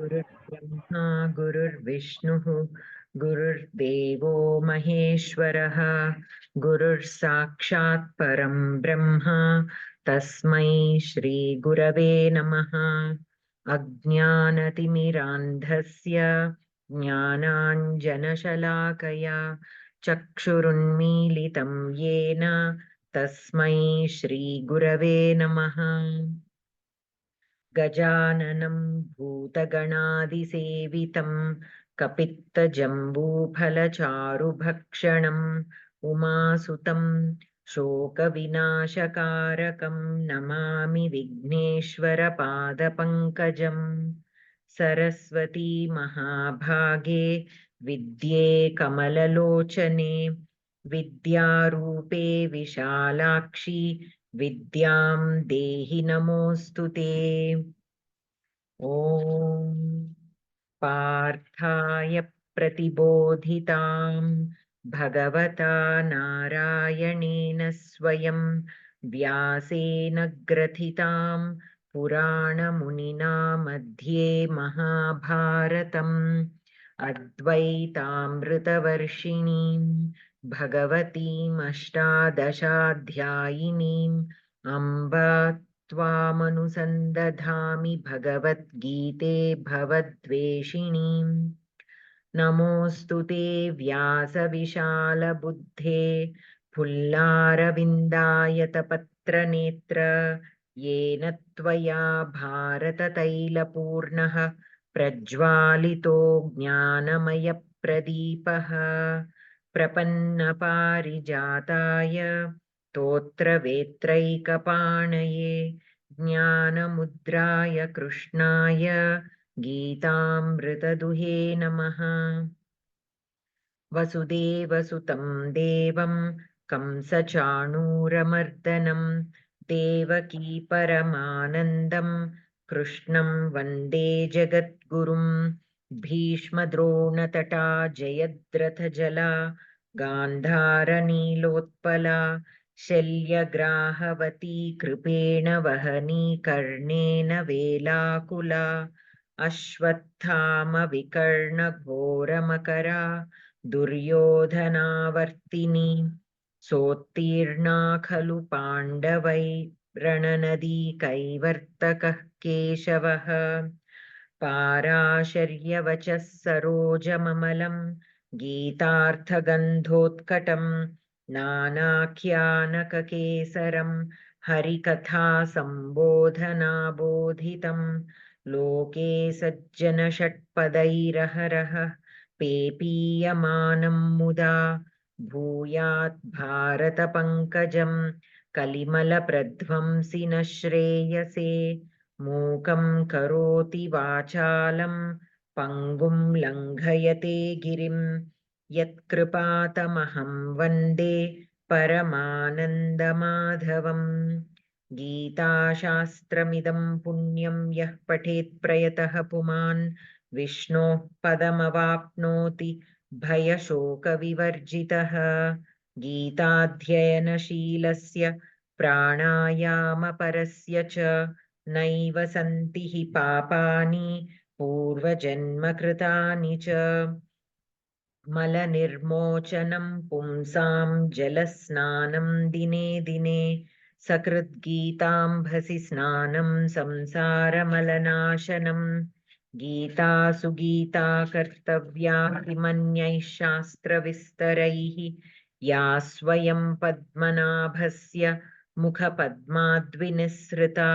गुरुर्ब्रह्मा गुरुर्विष्णुः गुरुर्देवो महेश्वरः गुरुर्साक्षात् परं ब्रह्म तस्मै श्रीगुरवे नमः। अज्ञानतिमिरान्धस्य ज्ञानाञ्जनशलाकया चक्षुरुन्मीलितं येन तस्मै श्रीगुरवे नमः। गजाननं भूतगणादिसेवितं कपित्तजम्बूफलचारुभक्षणम् उमासुतं शोकविनाशकारकं नमामि विघ्नेश्वरपादपङ्कजम्। सरस्वती महाभागे विद्ये कमललोचने विद्यारूपे विशालाक्षि विद्यां देहि नमोऽस्तु ते। ॐ पार्थाय प्रतिबोधितां भगवता नारायणेन स्वयं व्यासेन ग्रथितां पुराणमुनिना मध्ये महाभारतम् अद्वैतामृतवर्षिणीं भगवतीमष्टादशाध्यायिनीम् अम्ब त्वामनुसन्दधामि भगवद्गीते भवद्वेषिणीम्। नमोऽस्तु ते व्यासविशालबुद्धे फुल्लारविन्दायतपत्रनेत्र येन त्वया भारततैलपूर्णः प्रज्वालितो ज्ञानमयप्रदीपः प्रपन्नपारिजाताय स्तोत्रवेत्रैकपाणये ज्ञानमुद्राय कृष्णाय गीतामृतदुहे नमः। वसुदेवसुतं देवं कंसचाणूरमर्दनं देवकी परमानन्दं कृष्णं वन्दे जगद्गुरुं। भीष्मद्रोणतटा जयद्रथजला गान्धारनीलोत्पला शल्यग्राहवती कृपेण वहनी कर्णेन वेलाकुला अश्वत्थामविकर्णघोरमकरा दुर्योधनावर्तिनी सोत्तीर्णा खलु पाण्डवैरणनदी कैवर्तकः केशवः पाराशर्यवचः सरोजममलं गीतार्थगन्धोत्कटं नानाख्यानककेसरं हरिकथा सम्बोधनाबोधितं लोके सज्जनषट्पदैरहरः पेपीयमानं मुदा भूयात् भारतपङ्कजं कलिमलप्रध्वंसि न श्रेयसे मूकं करोति वाचालं पङ्गुं लङ्घयते गिरिं यत्कृपातमहं वन्दे परमानन्दमाधवम्। गीताशास्त्रमिदं पुण्यं यः पठेत् प्रयतः पुमान् विष्णोः पदमवाप्नोति भयशोकविवर्जितः। गीताध्ययनशीलस्य प्राणायामपरस्य च नैव सन्ति हि पापानि पूर्वजन्मकृतानि च। मलनिर्मोचनं पुंसां जलस्नानं दिने दिने सकृद्गीताम्भसि स्नानं संसारमलनाशनम्। गीता सुगीता कर्तव्या किमन्यैः शास्त्रविस्तरैः या स्वयं पद्मनाभस्य मुखपद्माद्विनिसृता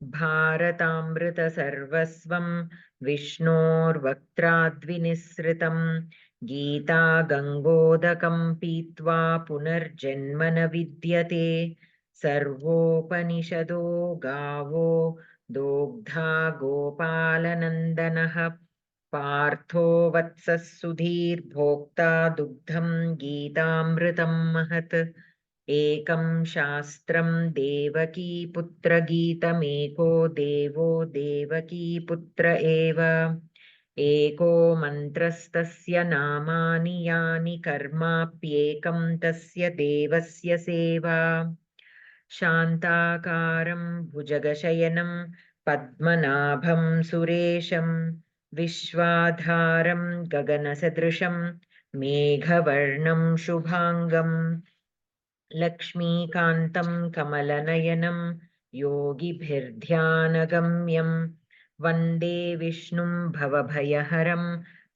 भारतामृतसर्वस्वं विष्णोर्वक्त्राद्विनिसृतम्। गीता गङ्गोदकं पीत्वा पुनर्जन्म न विद्यते सर्वोपनिषदो गावो दोग्धा गोपालनन्दनः पार्थो वत्सः सुधीर्भोक्ता दुग्धं गीतामृतं महत्। एकं शास्त्रं देवकीपुत्रगीतमेको देवो देवकीपुत्र एव एको मन्त्रस्तस्य नामानि यानि कर्माप्येकं तस्य देवस्य सेवा। शान्ताकारं भुजगशयनं पद्मनाभं सुरेशं विश्वाधारं गगनसदृशं मेघवर्णं शुभांगं लक्ष्मीकान्तं कमलनयनं योगिभिर्ध्यानगम्यं वन्दे विष्णुं भवभयहरं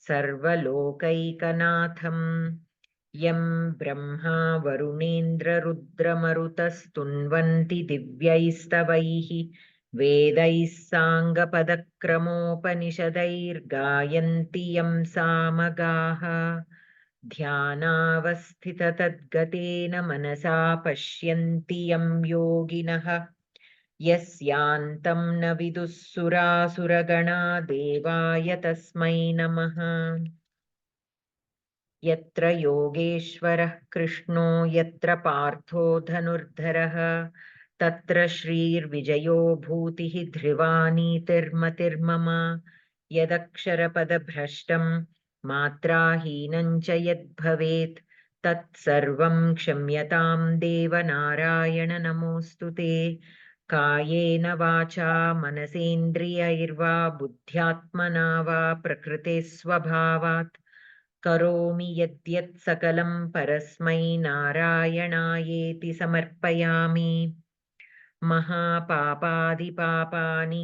सर्वलोकैकनाथम् यं ब्रह्मा वरुणेन्द्ररुद्रमरुतस्तुन्वन्ति दिव्यैस्तवैः वेदैः साङ्गपदक्रमोपनिषदैर्गायन्ति यं सामगाः ध्यानावस्थिततद्गतेन मनसा पश्यन्ति यं योगिनः यस्यान्तं न विदुः सुरासुरगणा देवाय तस्मै नमः यत्र योगेश्वरः कृष्णो यत्र पार्थो धनुर्धरः तत्र श्रीर्विजयो भूतिः ध्रुवा नीतिर्मतिर्मम यदक्षरपदभ्रष्टं मात्राहीनं च यद्भवेत् तत्सर्वं क्षम्यतां देवनारायण नमोऽस्तु ते कायेन वाचा मनसेन्द्रियैर्वा बुद्ध्यात्मना वा प्रकृते स्वभावात् करोमि यद्यत् सकलं परस्मै नारायणायेति समर्पयामि महापापादिपापानि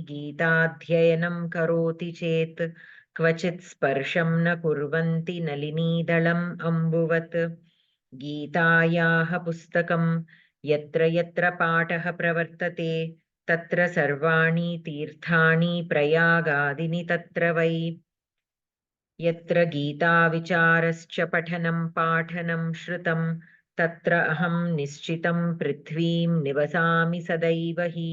गीताध्ययनं करोति चेत् क्वचित् स्पर्शं न कुर्वन्ति नलिनीदलम् अम्बुवत् गीतायाः पुस्तकं यत्र यत्र पाठः प्रवर्तते तत्र सर्वाणि तीर्थानि प्रयागादीनि तत्र वै यत्र गीताविचारश्च पठनं पाठनं श्रुतं तत्र अहं निश्चितं पृथ्वीं निवसामि सदैव हि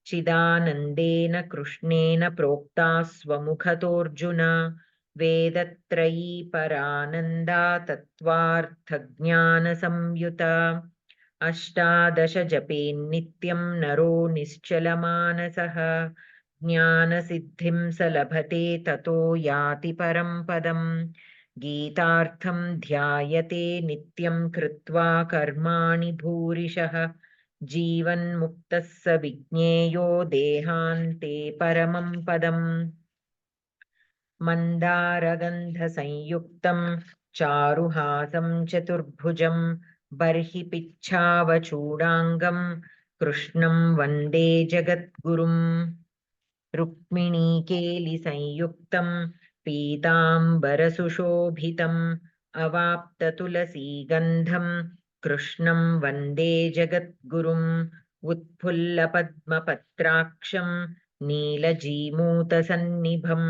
चिदानन्देन कृष्णेन प्रोक्ता स्वमुखतोऽर्जुन वेदत्रयी परानन्दा तत्त्वार्थज्ञानसंयुता अष्टादश जपेन्नित्यं नरो निश्चलमानसः ज्ञानसिद्धिं स लभते ततो याति परं पदम् गीतार्थं ध्यायते नित्यं कृत्वा कर्माणि भूरिशः जीवन्मुक्तः स विज्ञेयो देहान्ते परमं पदम् मन्दारगन्धसंयुक्तं चारुहासं चतुर्भुजं बर्हि पिच्छावचूडाङ्गं कृष्णं वन्दे जगद्गुरुम् रुक्मिणीकेलिसंयुक्तं पीताम्बरसुशोभितम् अवाप्ततुलसीगन्धं कृष्णं वन्दे जगद्गुरुम् उत्फुल्लपद्मपत्राक्षं नीलजीमूतसन्निभं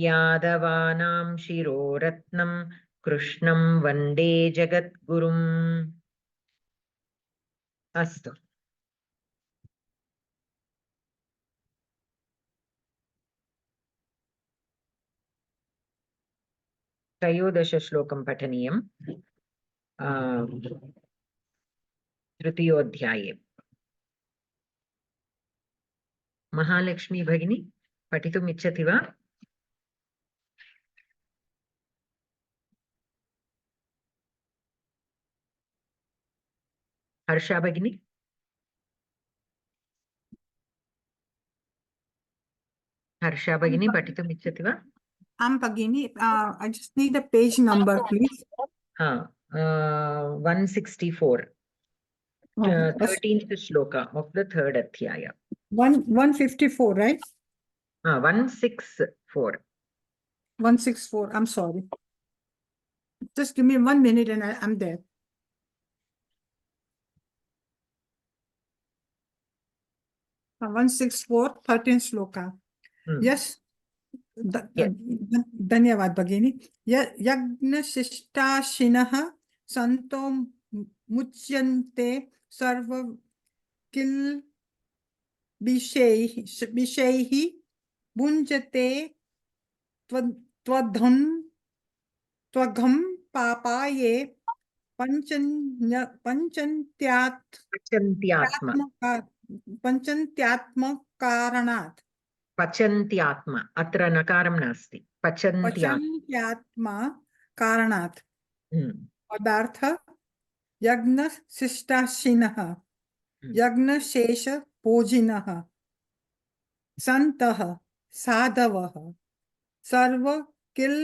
यादवानां शिरोरत्नं कृष्णं वन्दे जगद्गुरुम् अस्तु त्रयोदशश्लोकं पठनीयम् तृतीयोऽध्याये महालक्ष्मी भगिनी पठितुम् इच्छति वा हर्षा भगिनी पठितुम् इच्छति वा Bhagini, I just need a page number, please. 164 13th shloka of the third adhyaya 154, right? 164 164. I'm sorry. Just give me 1 minute and I'm there. Uh, 164, 13th shloka. Yes. Dhanyavad Bhagini. Yagna Shishtashinah Santo Muchyante Sarva Kil Bishaihi Bunjate Twadham Papaye Panchantyatma Karanat. पचन्त्यात्मा अत्र नकारं नास्ति पचन्त्यात्मा कारणात् पदार्थ यज्ञ शिष्टाशिनः यज्ञशेष भोजिनः सन्तः साधवः सर्व किल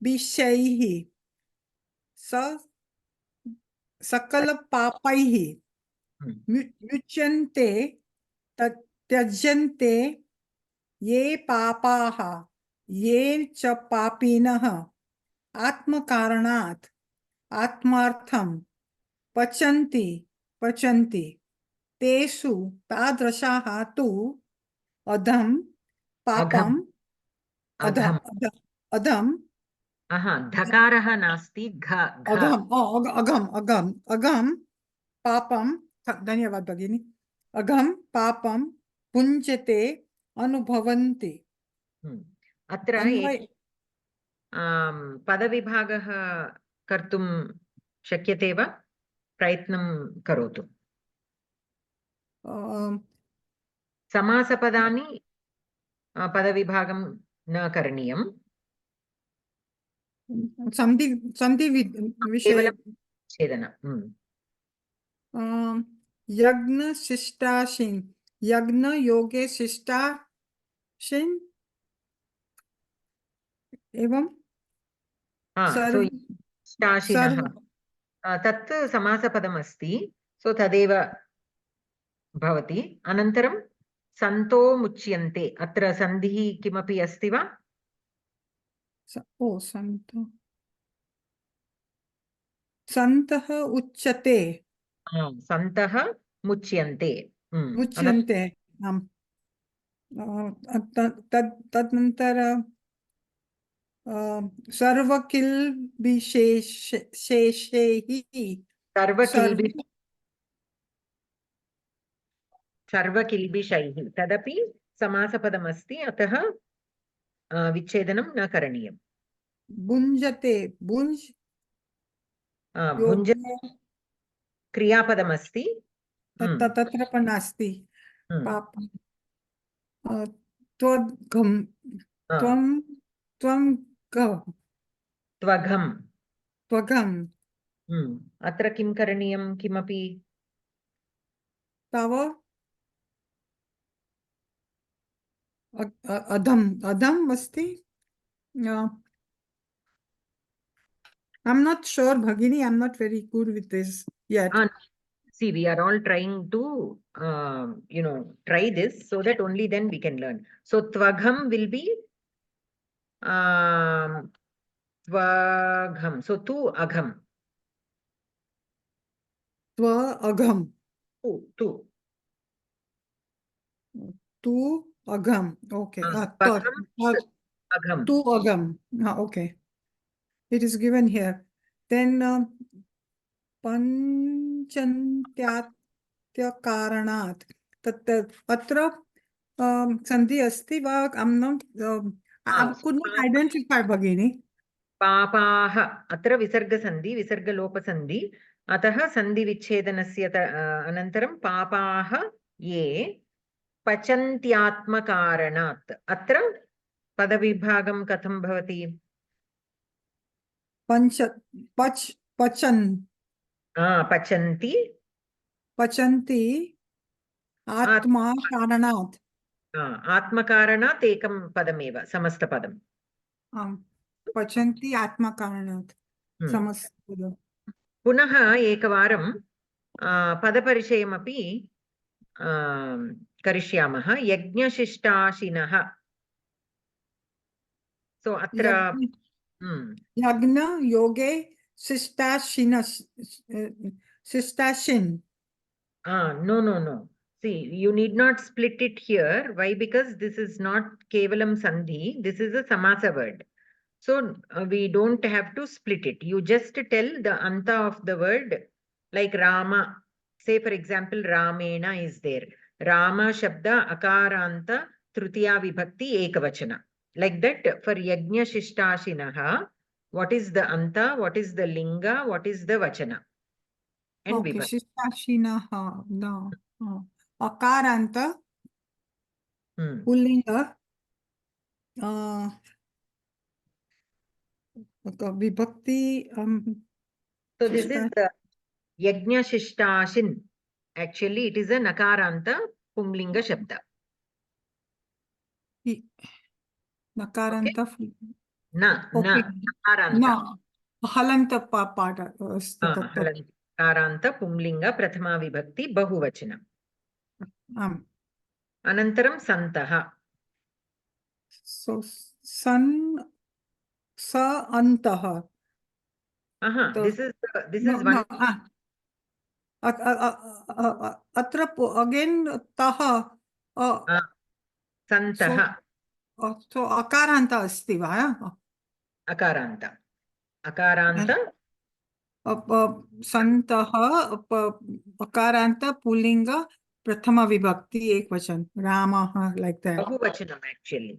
विषयैः स सकल पापैः मुच्यन्ते त्यज्यन्ते ये पापाः ये च पापिनः आत्मकारणात् आत्मार्थं पचन्ति पचन्ति तेषु तादृशाः तु अधम अघम पापम अघम अधम धकारः नास्ति घ घ अघम पापम धन्यवाद भगिनी अघम पापम पुञ्जते अनुभवन्ति अत्र अन्वय पदविभागः कर्तुं शक्यते वा? प्रयत्नं करोतु। समासपदानि पदविभागं न करणीयम्। संधि विषये छेदन यज्ञ शिष्टाशिन यज्ञ योगे शिष्टाशिन एवं शिष्टाशिनः तत् समासपदमस्ति, सो तदेव भवति। अनन्तरं सन्तो मुच्यन्ते, अत्र सन्धिः किमपि अस्ति वा? सन्तः उच्यते सन्तः मुच्यन्ते मुच्यन्ते तदनन्तर सर्वकिल विशेषैः सर्वकिल्बिषैः तदपि समासपदमस्ति, अतः विच्छेदनं न करणीयम्। भुञ्जते भुञ्ज भुञ्ज क्रियापदमस्ति, तत्र पण नास्ति त्वघं त्वं त्वं त्वघं त्वघं अत्र किं करणीयं? किमपि तव अधम अधम अस्ति। I'm not sure, Bhagini. I'm not very good with this yet. See, we are all trying to, try this so that only then we can learn. So, tvagam will be tvagam. So, tu agam. Tva agam. Tu. Tu agam. Okay. Agam. Tu agam. Okay. It is given here. Then panchantya karanat. Atra sandhi asti va amna. I could not identify, Bhagini. पापाः अत्र विसर्गसन्धि विसर्गलोपसन्धि, अतः सन्धिविच्छेदनस्य अनन्तरं पापाः ये पचन्त्यात्मकारणात्। अत्र पदविभागं कथं भवति? पचन्ति आत्मकारणात् आत्मकारणात् एकं पदमेव समस्तपदम्। पचन्ति आत्मकारणात् समस्तपदम्। पुनः एकवारं पदपरिचयमपि करिष्यामः। यज्ञशिष्टाशिनः। सो अत्र यज्ञ योगे शिष्टाशिन no, see, you need not split it here. Why? Because this is not kevalam sandhi, this is a samasa word, so we don't have to split it. You just tell the anta of the word, like Rama. Say for example, Ramena is there. Rama shabda akaranta tritiya vibhakti ekavachana. Like that, for yajna shishtashinah, what is the anta, what is the linga, what is the vachana? And okay, shishtashinah, no. Akaranta, pullinga, vibhakti. So this is the yajna shishtashin. Actually, it is a nakaranta pumlinga shabda. Nakaranta. Na, Okay. nakaranta. No. Halanta part अस्ति तत्. Nakaranta pumlinga prathama vibhakti bahuvachanam. आम्. Anantaram santaha. So sa antah. This is No, one. अत्र again तः. Santaha. So akaranta अस्ति वा? Akaranta. Akaranta. सन्तः अकारान्त pulling प्रथमा विभक्ति एकवचन रामः like that. Bahuvachanam actually.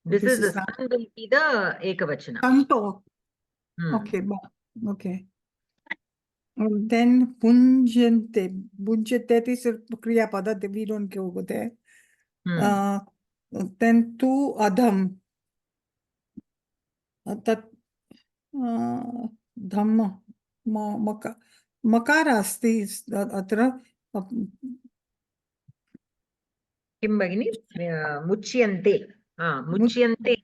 This is the sun will be the ekavachana. Santo. Okay. Okay. And then punjante. Punjante is a kriya pada that we don't go over there. Then tu adham. Tat dhamma. Makara asti atra. किं भगिनि मुच्यन्ते मुच्यन्ते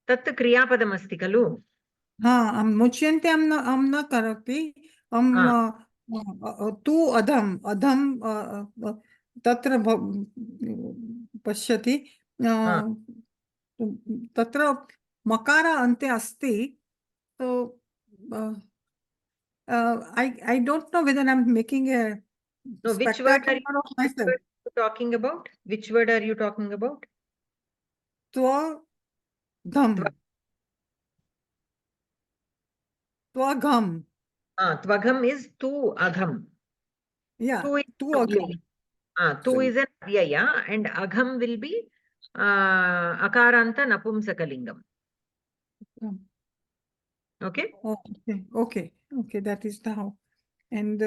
तत् क्रियापदमस्ति खलु मुच्यन्ते अहं न करोति तु अधम तत्र पश्यति तत्र मकार अन्ते अस्ति so I don't know whether I'm making a which word are myself. you talking about? Which word are you talking about? Tvagam. Tvagam. Tvagam is tu agham. Yeah, tu agham. Tu is an avyaya and agham will be akaranta napumsakalingam. Okay? Okay, that is how. And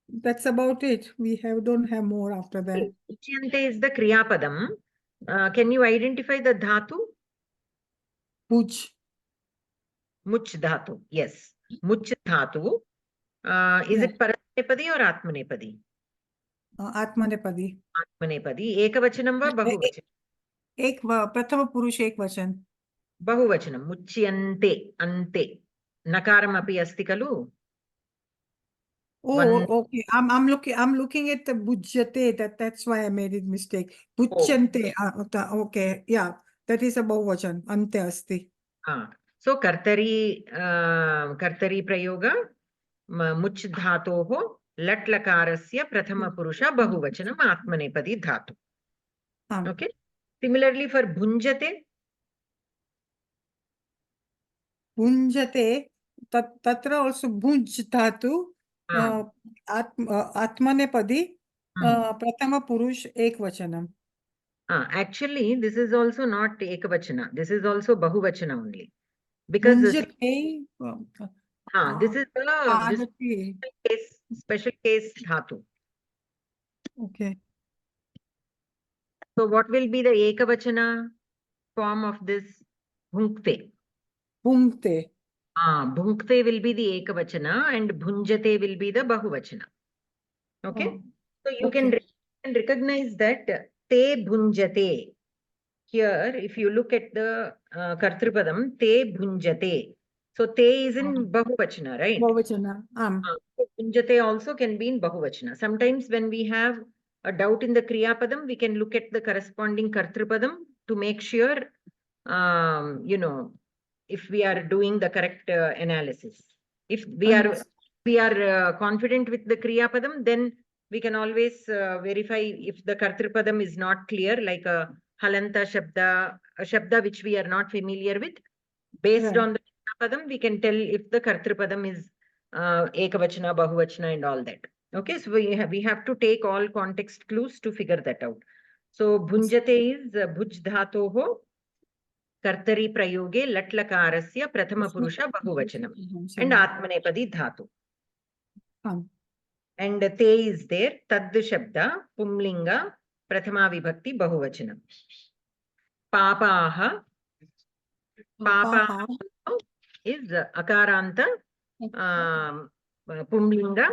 that's about it. We don't have more after that. Uchyante is the kriyapadam. Can you identify the dhatu? Bhuj. Much dhatu. Yes. Much dhatu. Is it Paranepadi or Atmanepadi? Atmanepadi. Atmanepadi. Ekavachanam va bahuvachanam? Prathama purush ekvachan. Bahuvachanam. Muchyante. Ante. Nakaram api asti kalu? Okay. I'm looking at the bhujyate. That's why I made it mistake. Bhujyante. Okay. Yeah. That is a bahuvachan. Ante asti. So kartari prayoga much dhatoho lat lakarasya prathama purusha bahuvachanam atmanepadi dhatu. Okay. Similarly for bhunjate. Bhunjate. Tatra also bhunj dhatu. Atmanepadi. Prathama purush ekvachanam. Actually, this is also not ekavachana. This is also bahuvachana only. Because this is a special case dhatu. Okay. So what will be the ekavachana form of this bhunkte? Bhunkte. Bhunkte will be the ekavachana and bhunjate will be the bahuvachana. Okay. So you can recognize that te bhunjate. Here, if you look at the kartripadam, te bhunjate. So te is in bahuvachana, right? Bahuvachana. So bhunjate also can be in bahuvachana. Sometimes when we have a doubt in the kriyapadam, we can look at the corresponding kartripadam to make sure, if we are doing the correct analysis. If we are confident with the kriyapadam, then we can always verify if the kartripadam is not clear, like a halanta shabda, a shabda which we are not familiar with. Based on the kriyapadam, we can tell if the kartripadam is ekavachana, bahuvachana and all that. Okay, so we have to take all context clues to figure that out. So bhunjate is bhuj dhatoho kartari prayoge latlakarasya prathama purusha bahuvachanam and atmanepadi dhatu. And te is there, tad shabda pumlinga prathama vibhakti bahuvachanam. Papaha is akaranta pumlinga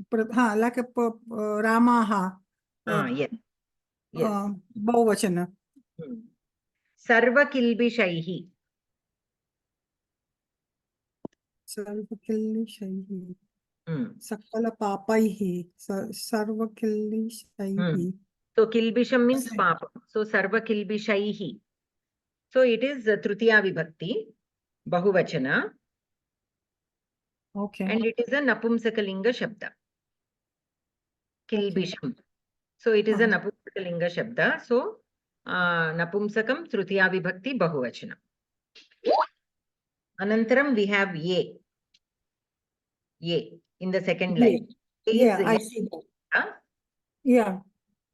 prathama. Like a Ramaha. Yes. Bahuvachana. सर्वकिल्बिषैः सर्वकिल्बिषैः Hmm. सकलपापैः सर्वकिल्बिषैः. So kilbisham means papa. So sarva kilbishaihi. So it is tritiya vibhakti, bahuvachana, Okay. and it is a napumsakalinga shabda. Kilbisham. So it is a napumsakalinga shabda. So napumsakam tritiya vibhakti bahuvachana. Anantaram we have ye. Ye in the second line. Ye Yeah, is I see that. huh? Yeah.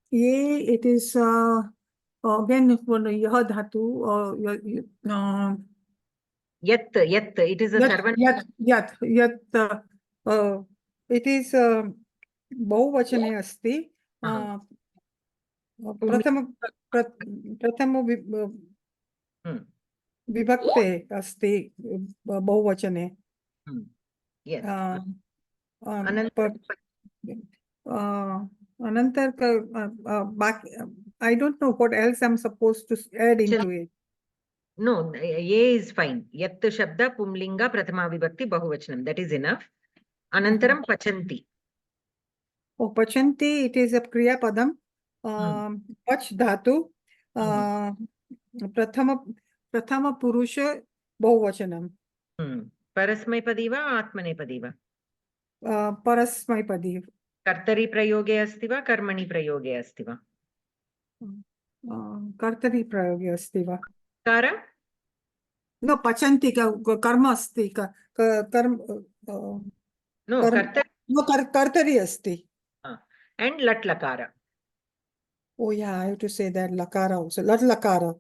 Ye, it is again for the yah dhatu or Yat. It is a sarvan. yat. It is बहुवचने अस्ति. प्रथम विभक्ते अस्ति बहुवचने. Yes. Anantar I don't know what else I'm supposed to add into it. No, ye is fine. Yat shabda pumlinga prathama vibhakti bahuvachanam. That is enough. Anantaram pachanti. Oh, pachanti, it is a kriya padam. Pach dhatu. Prathama purusha bahuvachanam. परस्मैपदी वा आत्मनेपदी वा? परस्मैपदी. कर्तरि प्रयोगे अस्ति वा कर्मणि प्रयोगे अस्ति वा? कर्तरि प्रयोगे अस्ति वा? कार? No, pachanti कर्म अस्ति. कर्म No, कर्तरि अस्ति. And lat lakara. Oh yeah, I have to say that lakara also. Lat lakara.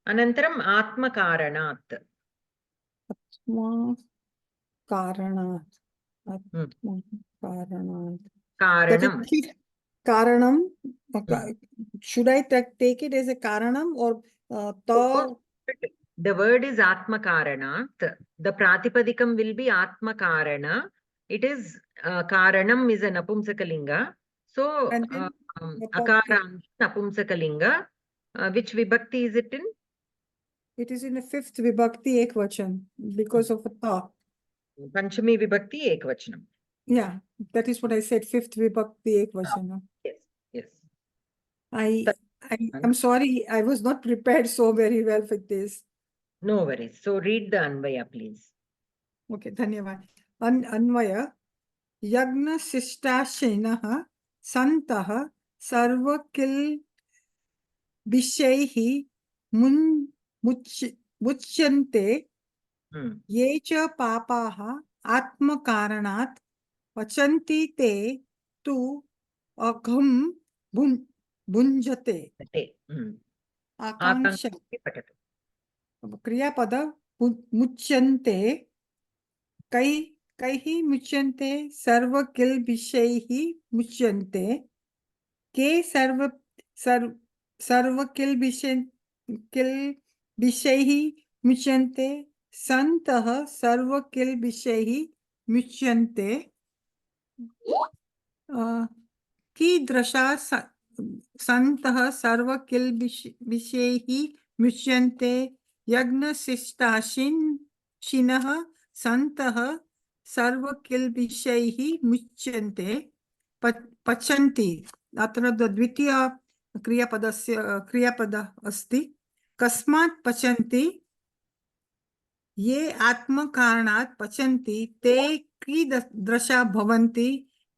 Anantaram atma karanat. Atma karanat. Atma karanat. Karanam. Karanam. Should I take it as a karanam or the word is atma karanat. The pratipadikam will be atma karana. It is karanam is a napumsakalinga. So akaram napumsakalinga. Which vibhakti is it in? It is in the fifth vibhakti ekvachan because of a ta. Panchami vibhakti ekvachanam. Yeah, that is what I said. Fifth vibhakti ekvachan. Yes. I'm sorry, I was not prepared so very well for this. No worries. So read the Anvaya, please. Okay, dhanyavad. Anvaya. Yagna sishtashinah santah sarvakil bishaihi muchyante ye cha papaha atmakaranat pachanti te tu agham bunjate. Akanksha. Kriyapada muchyante कैहि मुच्यन्ते सर्वकिल विषयैः मुच्यन्ते के सर्वकिल विषयैः मुच्यन्ते सन्तः सर्वकिल विषयैः मुच्यन्ते कीदृशा सन्तः सर्वकिल विषयैः मुच्यन्ते यज्ञशिष्टाशिनः सन्तः सर्वकिल्बिषैः मुच्यन्ते पचन्ति. अत्र द्वितीय क्रियापद अस्ति. कस्मात् पचन्ति? ये आत्मकारणात् पचन्ति ते कीदृशा भवन्ति?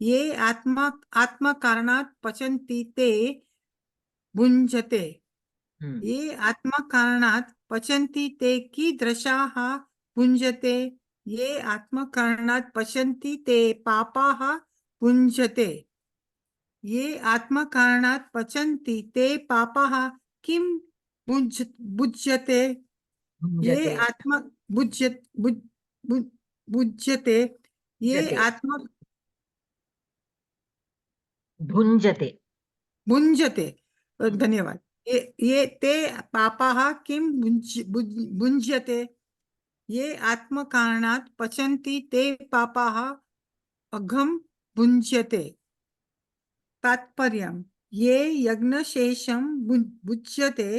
ये आत्मकारणात् पचन्ति ते भुञ्जते. ये आत्मकारणात् पचन्ति ते कीदृशाः भुञ्जते? ये आत्मकारणात् पचन्ति ते पापाः भुञ्जते. ये आत्मकारणात् पचन्ति ते पापाः किं भुज्यते? ये आत्म भुज्यते. ये आत्म भुञ्जते. धन्यवाद. ये ते पापाः किं भुञ्जते? ये आत्मकारणात् पचन्ति ते पापाः अघं भुञ्जते. तात्पर्यम् ये यज्ञशेषं भुज्यते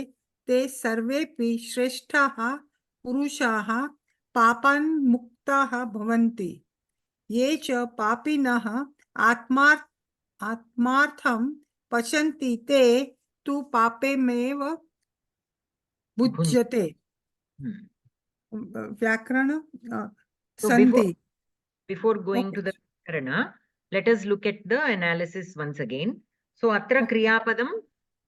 ते सर्वेपि श्रेष्ठाः पुरुषाः पापान्मुक्ताः भवन्ति ये च पापिनः आत्मार्थं पश्यन्ति ते तु पापेमेव मुच्यते व्याकरण So संधि before going to the Karana, let us look at the analysis once again. So atra kriyapadam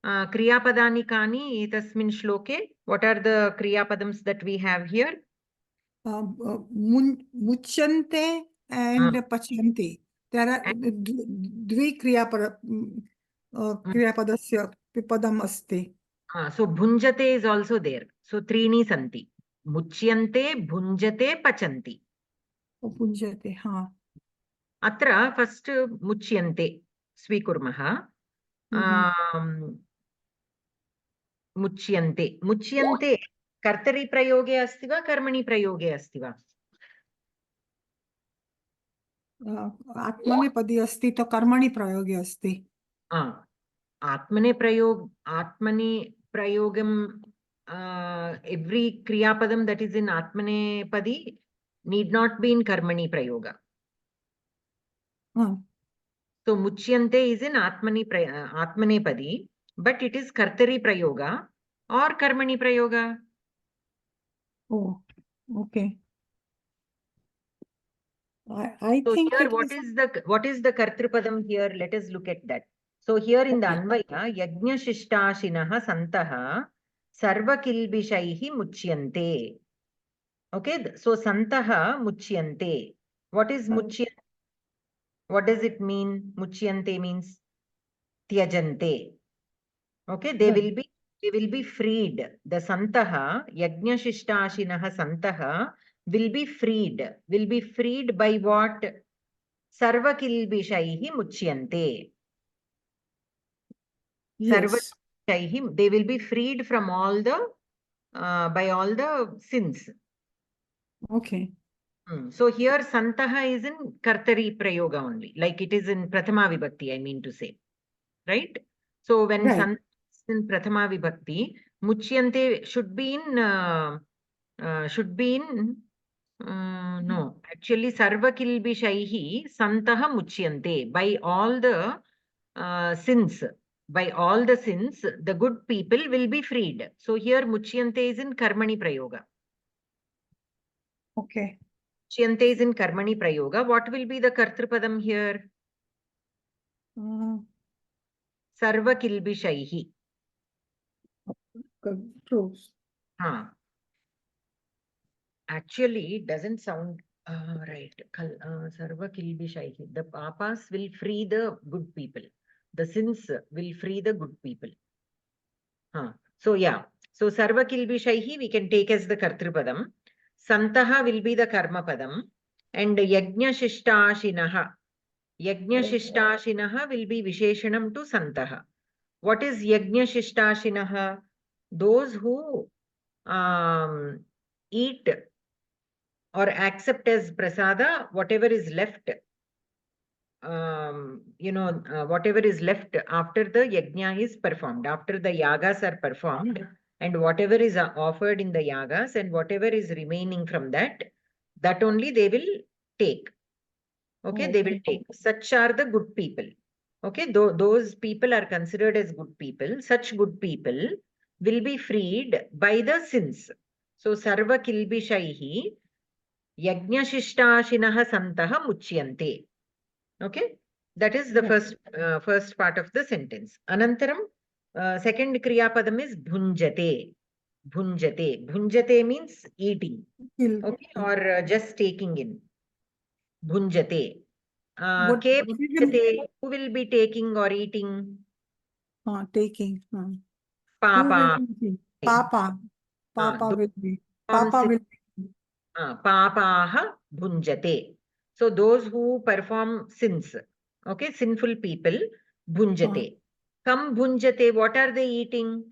kriyapadani kani tasmin shloke. What are the kriyapadams that we have here? Muchyante and pachanti. There are dvi kriyapadasya padam asti. So bhunjate is also there. So trini santi. Muchyante, bhunjate, pachanti. Bhunjate, ha. Atra first muchyante svikurmaha. Muchyante. Muchyante कर्तरि प्रयोगे अस्ति वा कर्मणि प्रयोगे अस्ति वा? आत्मनेपदी अस्ति तो कर्मणि प्रयोगे अस्ति. आत्मने प्रयोगम every kriyapadam that is in atmanepadi need not be in karmani prayoga. So muchyante is in atmanepadi, but it is kartari prayoga or karmani prayoga. Oh, okay. I so think here what is the kartrupadam here? Let us look at that. So here in the Anvaya, Yajna Shishtashinah Santaha Sarva Kilbishaihi Muchyante. Okay, so Santaha Muchyante. What is Muchyante? What does it mean? Muchyante means Tyajante. Okay, they will be freed. The Santaha, Yajna Shishtashinah Santaha will be freed by what? Sarva Kilbishaihi Muchyante. Yes. They will be freed from all the by all the sins. Okay. So here Santaha is in Kartari Prayoga only, like it is in Prathama Vibhakti, I mean to say. Right? So when Santaha is in Prathama Vibhakti, Muchyante should be in no, actually Sarva Kilbishaihi Santaha Muchyante. By all the sins, the good people will be freed. So here Muchyante is in Karmani Prayoga. Okay. Muchyante is in Karmani Prayoga. What will be the Kartrupadam here? Sarva Kilbishaihi. True. Actually, it doesn't sound right. Sarva Kilbishaihi. The papas will free the good people. The sins will free the good people. So yeah. So Sarva Kilbishaihi we can take as the Kartrupadam. Santaha will be the Karma Padam. And Yajna Shishtashinaha. Yajna Shishtashinaha will be Visheshanam to Santaha. What is Yajna Shishtashinaha? Those who eat or accept as prasada whatever is left, whatever is left after the yajna is performed, after the yagas are performed, and whatever is offered in the yagas and whatever is remaining from that only they will take. Okay, they will take. Such are the good people. Okay, those people are considered as good people. Such good people will be freed by the sins. So Sarva Kilbishaihi Yajna Shishtashinaha Santaha Muchyante. Okay, that is the first part of the sentence. Anantaram, second Kriya Padam is Bhunjate. Bhunjate. Bhunjate means eating. Okay, or just taking in. Bhunjate. Who will be taking or eating? Taking. Papa. Papa. Papa will be. Papa will be. Papaha bhunjate. So those who perform sins, okay, sinful people, bhunjate. Kam bhunjate, what are they eating?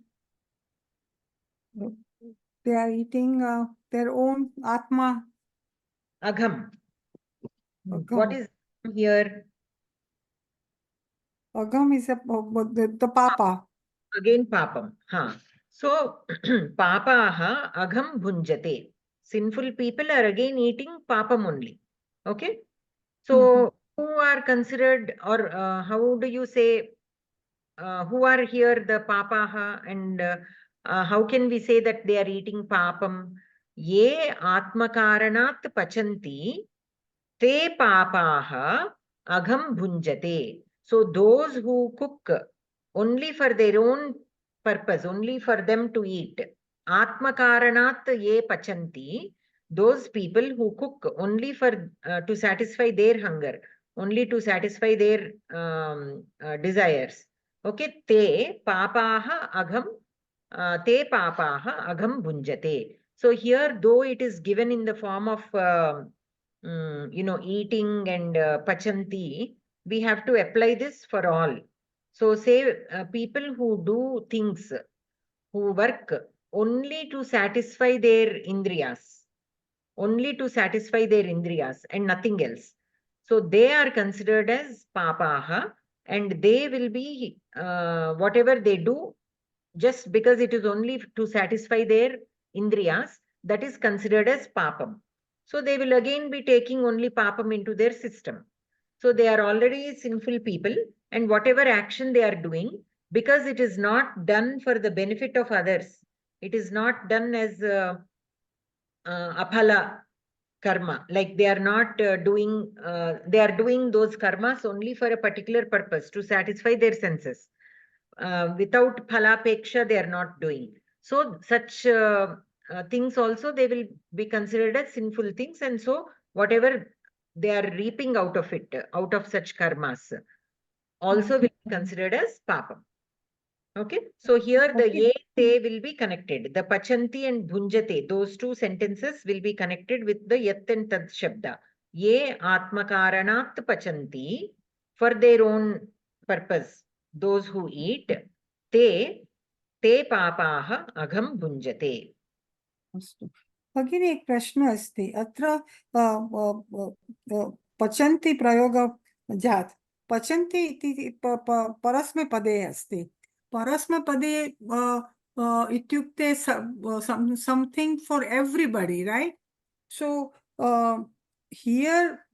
They are eating their own Atma. Agham. What is here? Agham is the Papa. Again Papam. So, papaha agham bhunjate. Sinful people are again eating papam only. Okay. So, who are considered, or how do you say, who are here the papaha, and how can we say that they are eating papam? Ye atmakaranat pachanti, te papaha agham bhunjate. So those who cook only for their own purpose, only for them to eat. Atmakaranat ye pachanti, those people who cook only for to satisfy their hunger, only to satisfy their desires. Okay, te papaha agham, te papaha agham bhunjate. So here, though it is given in the form of eating and pachanti, we have to apply this for all. So say people who do things, who work only to satisfy their indriyas, only to satisfy their indriyas and nothing else. So they are considered as papaha, and they will be whatever they do just because it is only to satisfy their indriyas, that is considered as papam. So they will again be taking only papam into their system. So they are already sinful people, and whatever action they are doing, because it is not done for the benefit of others, it is not done as aphala karma, like they are not they are doing those karmas only for a particular purpose to satisfy their senses. Without phalapeksha, they are not doing. So such things also, they will be considered as sinful things, and so whatever they are reaping out of it, out of such karmas, also will be considered as papam. Okay, so here the ye, te will be connected. The pachanti and bhunjate, those two sentences will be connected with the yat and tad shabda. Ye atmakaranat pachanti, for their own purpose, those who eat, te papaha agham bhunjate. अस्तु भगिनी एक प्रश्नः अस्ति अत्र पचन्ति प्रयोगः जात् पचन्ति इति परस्मैपदे अस्ति परस्मैपदे इत्युक्ते something for everybody, right? So here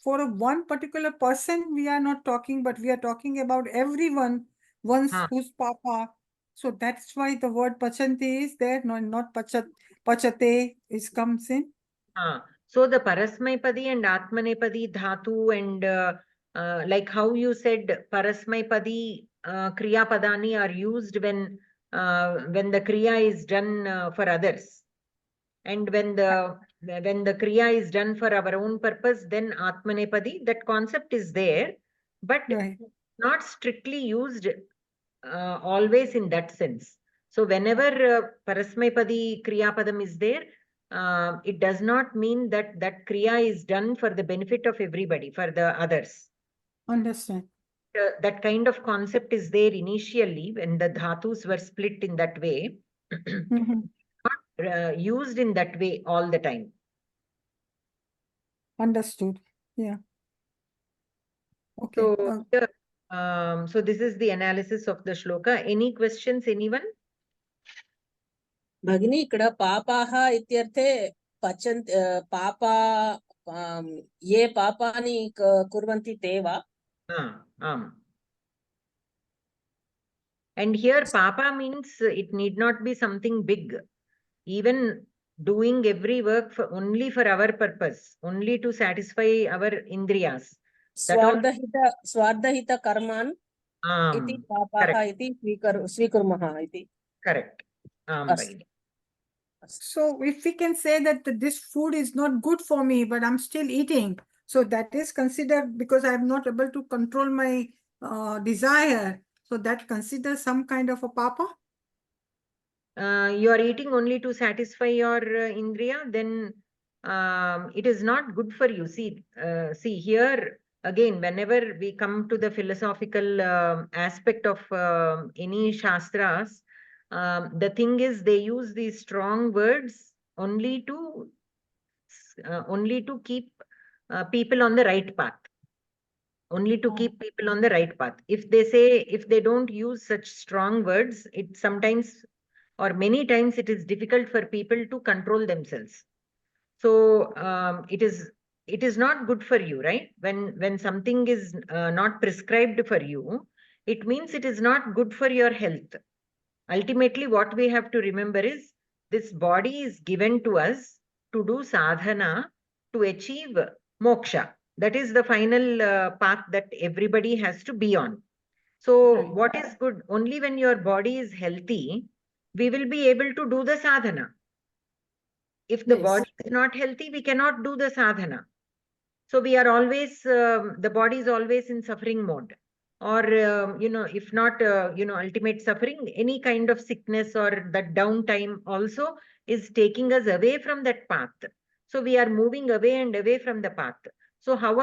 for one particular person we are not talking, but we are talking about everyone, who's papa. So that's why the word pachanti is there, not pachate is comes in. So the parasmaipadi and atmanepadi dhatu, and like how you said, parasmaipadi kriya padani are used when the kriya is done for others, and when the kriya is done for our own purpose, then atmanepadi, that concept is there, but not strictly used always in that sense. So whenever parasmaipadi kriya padam is there, it does not mean that that kriya is done for the benefit of everybody, for the others. Understand. That kind of concept is there initially when the dhatus were split in that way, not used in that way all the time. Understood. Yeah. Okay. So this is the analysis of the shloka. Any questions, anyone? भगिनी इकड़ पापाः इत्यर्थे पचन्ति पापा ये पापानि कुर्वन्ति ते वा? And here papa means it need not be something big. Even doing every work only for our purpose, only to satisfy our indriyas. स्वार्थहित कर्मान् इति पापाः इति स्वीकुर्मः इति. Correct. So if we can say that this food is not good for me, but I'm still eating, so that is considered, because I'm not able to control my desire, so that considers some kind of a papa? You are eating only to satisfy your indriya, then it is not good for you. See here again, whenever we come to the philosophical aspect of any shastras, the thing is they use these strong words only to keep people on the right path. Only to keep people on the right path. If they don't use such strong words, it sometimes or many times it is difficult for people to control themselves. So it is not good for you, right? When something is not prescribed for you, it means it is not good for your health. Ultimately, what we have to remember is this body is given to us to do sadhana to achieve moksha. That is the final path that everybody has to be on. So, Right. what is good? Only when your body is healthy, we will be able to do the sadhana. If the Yes. body is not healthy, we cannot do the sadhana. So we are always, the body is always in suffering mode. Or, if not, ultimate suffering, any kind of sickness or that downtime also is taking us away from that path. So we are moving away and away from the path. So how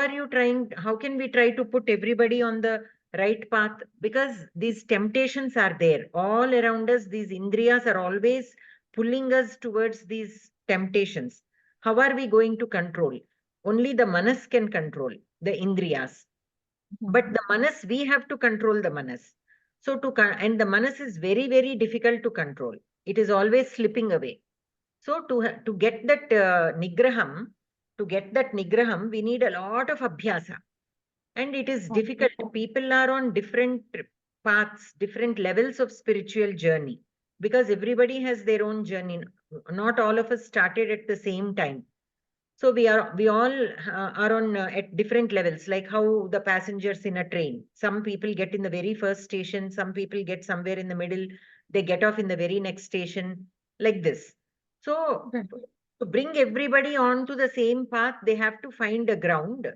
can we try to put everybody on the right path? Because these temptations are there all around us. These indriyas are always pulling us towards these temptations. How are we going to control? Only the manas can control the indriyas. But the manas, we have to control the manas. So and the manas is very, very difficult to control. It is always slipping away. So to get that nigraham, we need a lot of abhyasa. And it is difficult. People are on different paths, different levels of spiritual journey, because everybody has their own journey. Not all of us started at the same time. So we all are on at different levels, like how the passengers in a train. Some people get in the very first station, some people get somewhere in the middle, they get off in the very next station, like this. So Right. to bring everybody on to the same path, they have to find a ground.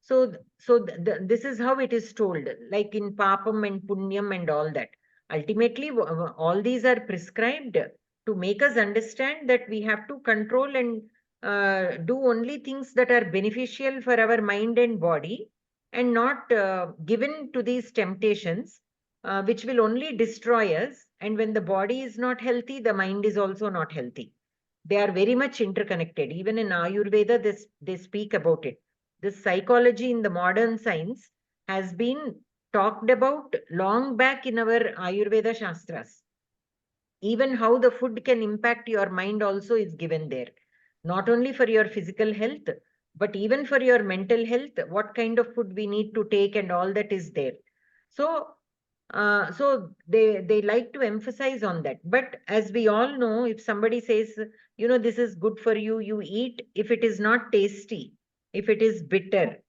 This is how it is told, like in papam and punyam and all that. Ultimately, all these are prescribed to make us understand that we have to control and do only things that are beneficial for our mind and body, and not given to these temptations, which will only destroy us. And when the body is not healthy, the mind is also not healthy. They are very much interconnected. Even in Ayurveda, they speak about it. This psychology in the modern science has been talked about long back in our Ayurveda Shastras. Even how the food can impact your mind also is given there. Not only for your physical health, but even for your mental health, what kind of food we need to take and all that is there. So, they like to emphasize on that. But as we all know, if somebody says, this is good for you, you eat. If it is not tasty, if it is bitter,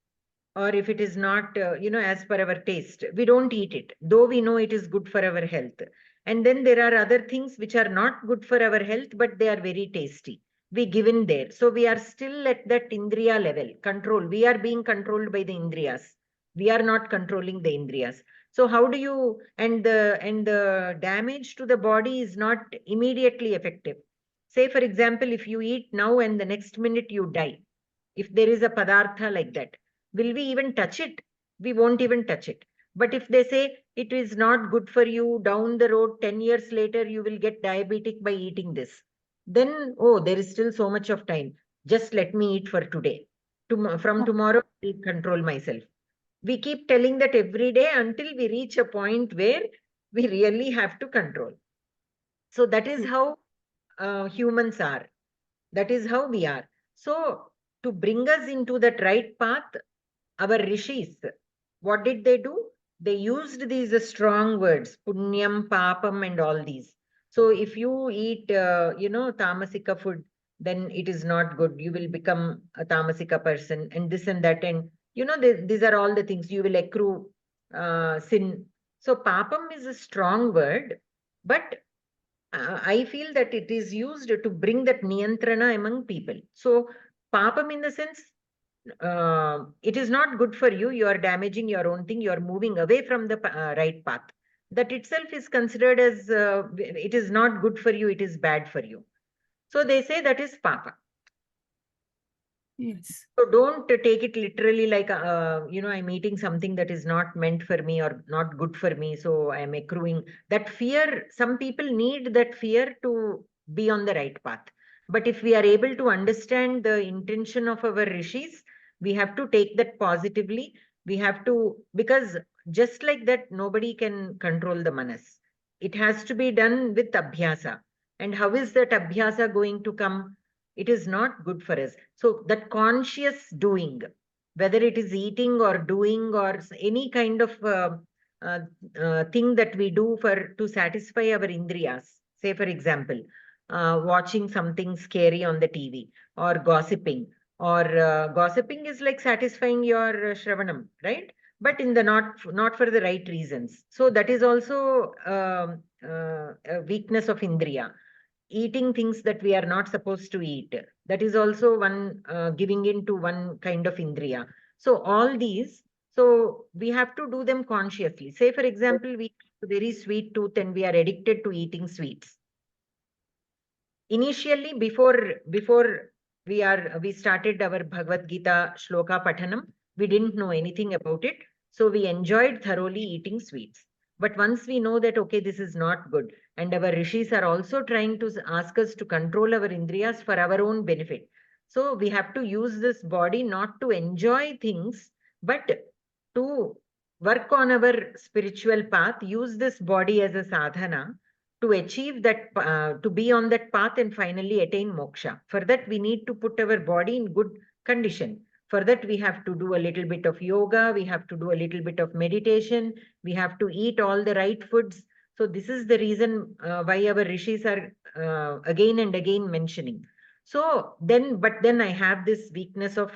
or if it is not as per our taste, we don't eat it, though we know it is good for our health. And then there are other things which are not good for our health, but they are very tasty, we give in there. So we are still at that indriya level control. We are being controlled by the indriyas, we are not controlling the indriyas. So how do you, and the damage to the body is not immediately effective. Say for example, if you eat now and the next minute you die, if there is a padartha like that, will we even touch it? We won't even touch it. But if they say it is not good for you, down the road, 10 years later, you will get diabetic by eating this, then, oh, there is still so much of time. Just let me eat for today. From tomorrow, I'll control myself. We keep telling that every day until we reach a point where we really have to control. So that is how humans are. That is how we are. So to bring us into that right path, our rishis, what did they do? They used these strong words, punyam, papam, and all these. So if you eat, tamasika food, then it is not good. You will become a tamasika person, and this and that, and these are all the things. You will accrue sin. So papam is a strong word, but I feel that it is used to bring that niyantrana among people. So, papam in the sense, it is not good for you. You are damaging your own thing. You are moving away from the right path. That itself is considered as it is not good for you. It is bad for you. So they say that is papa. Yes. So don't take it literally like, I'm eating something that is not meant for me or not good for me. So I'm accruing that fear. Some people need that fear to be on the right path. But if we are able to understand the intention of our rishis, we have to take that positively. We have to, because just like that, nobody can control the manas. It has to be done with abhyasa. And how is that abhyasa going to come? It is not good for us. So that conscious doing, whether it is eating or doing or any kind of thing that we do to satisfy our indriyas, say for example, watching something scary on the TV or gossiping, or gossiping is like satisfying your shravanam, right? But in the not for the right reasons. So that is also a weakness of indriya. Eating things that we are not supposed to eat, that is also one giving in to one kind of indriya. So all these, so we have to do them consciously. Say for example, we have a very sweet tooth and we are addicted to eating sweets. Initially, before we started our Bhagavad Gita shloka pathanam, we didn't know anything about it, so we enjoyed thoroughly eating sweets. But once we know that, okay, this is not good, and our rishis are also trying to ask us to control our indriyas for our own benefit. So we have to use this body not to enjoy things, but to work on our spiritual path, use this body as a sadhana to achieve that, to be on that path and finally attain moksha. For that, we need to put our body in good condition. For that, we have to do a little bit of yoga, we have to do a little bit of meditation, we have to eat all the right foods. So this is the reason why our rishis are again and again mentioning. So but then I have this weakness of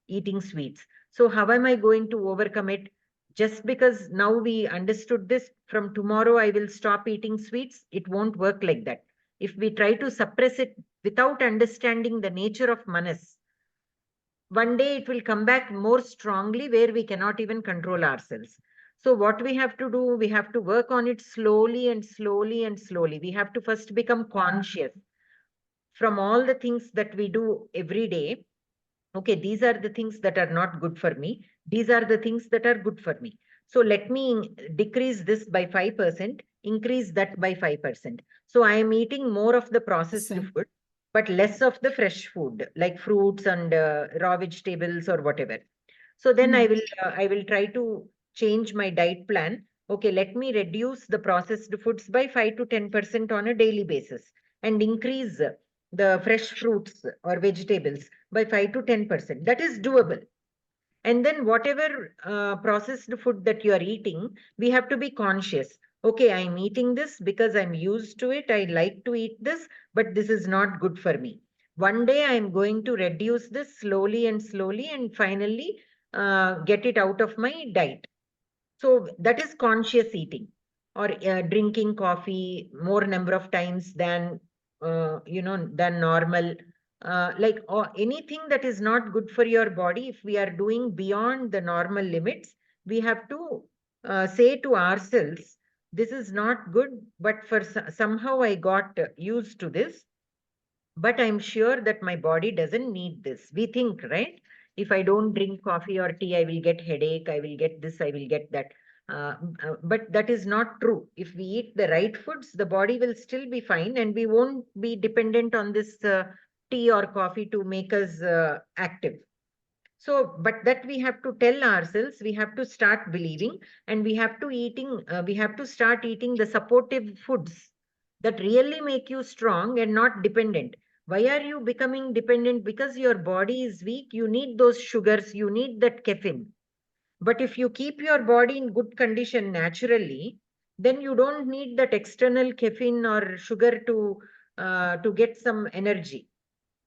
eating sweets. So how am I going to overcome it? Just because now we understood this, from tomorrow I will stop eating sweets, it won't work like that. If we try to suppress it without understanding the nature of manas, one day it will come back more strongly where we cannot even control ourselves. So what we have to do, we have to work on it slowly and slowly and slowly. We have to first become conscious from all the things that we do every day. Okay, these are the things that are not good for me. These are the things that are good for me. So let me decrease this by 5%, increase that by 5%. So I am eating more of the processed food, but less of the fresh food, like fruits and raw vegetables or whatever. So then I will try to change my diet plan. Okay, let me reduce the processed foods by 5 to 10% on a daily basis and increase the fresh fruits or vegetables by 5 to 10%. That is doable. And then whatever processed food that you are eating, we have to be conscious. Okay, I'm eating this because I'm used to it. I like to eat this, but this is not good for me. One day I'm going to reduce this slowly and finally get it out of my diet. So that is conscious eating, or drinking coffee more number of times than than normal. Like, or anything that is not good for your body, if we are doing beyond the normal limits, we have to say to ourselves, this is not good, but for somehow I got used to this, but I'm sure that my body doesn't need this. We think, right? If I don't drink coffee or tea, I will get headache, I will get this, I will get that. But that is not true. If we eat the right foods, the body will still be fine and we won't be dependent on this tea or coffee to make us active. So, but that we have to tell ourselves, we have to start believing, and we have to start eating the supportive foods that really make you strong and not dependent. Why are you becoming dependent? Because your body is weak. You need those sugars. You need that caffeine. But if you keep your body in good condition naturally, then you don't need that external caffeine or sugar to get some energy.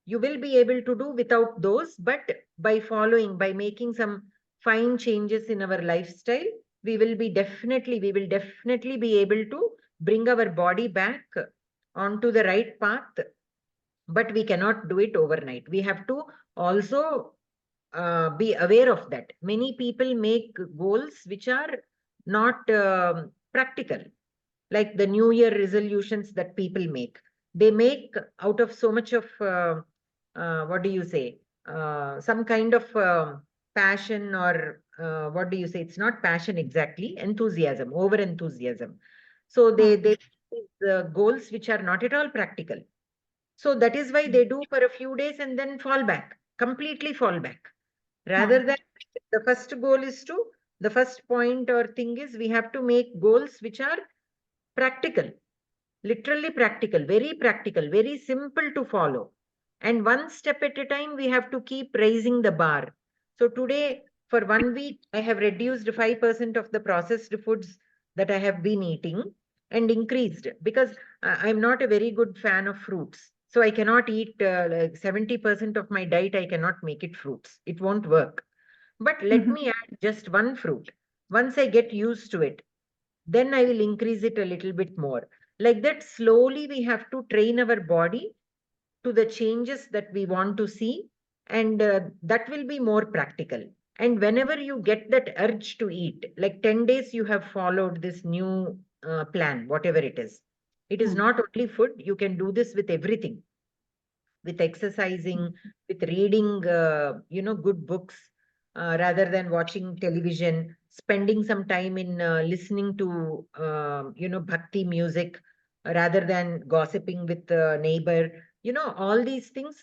You will be able to do without those, but by making some fine changes in our lifestyle, we will definitely be able to bring our body back onto the right path. But we cannot do it overnight. We have to also be aware of that. Many people make goals which are not practical, like the New Year resolutions that people make. They make out of so much of, what do you say, some kind of passion, or what do you say? It's not passion exactly, enthusiasm, over enthusiasm. So they goals which are not at all practical. So that is why they do for a few days and then fall back, completely fall back. Rather than the first goal is the first point or thing is we have to make goals which are practical. literally practical, very simple to follow. And one step at a time, we have to keep raising the bar. So today, for 1 week, I have reduced 5% of the processed foods that I have been eating and increased, because I'm not a very good fan of fruits. So I cannot eat like 70% of my diet, I cannot make it fruits. It won't work. But let me add just one fruit. Once I get used to it, then I will increase it a little bit more. Like that, slowly we have to train our body to the changes that we want to see, and that will be more practical. And whenever you get that urge to eat, like 10 days you have followed this new plan, whatever it is. It is not only food, you can do this with everything, with exercising, with reading, good books, rather than watching television, spending some time in listening to, bhakti music, rather than gossiping with the neighbor. All these things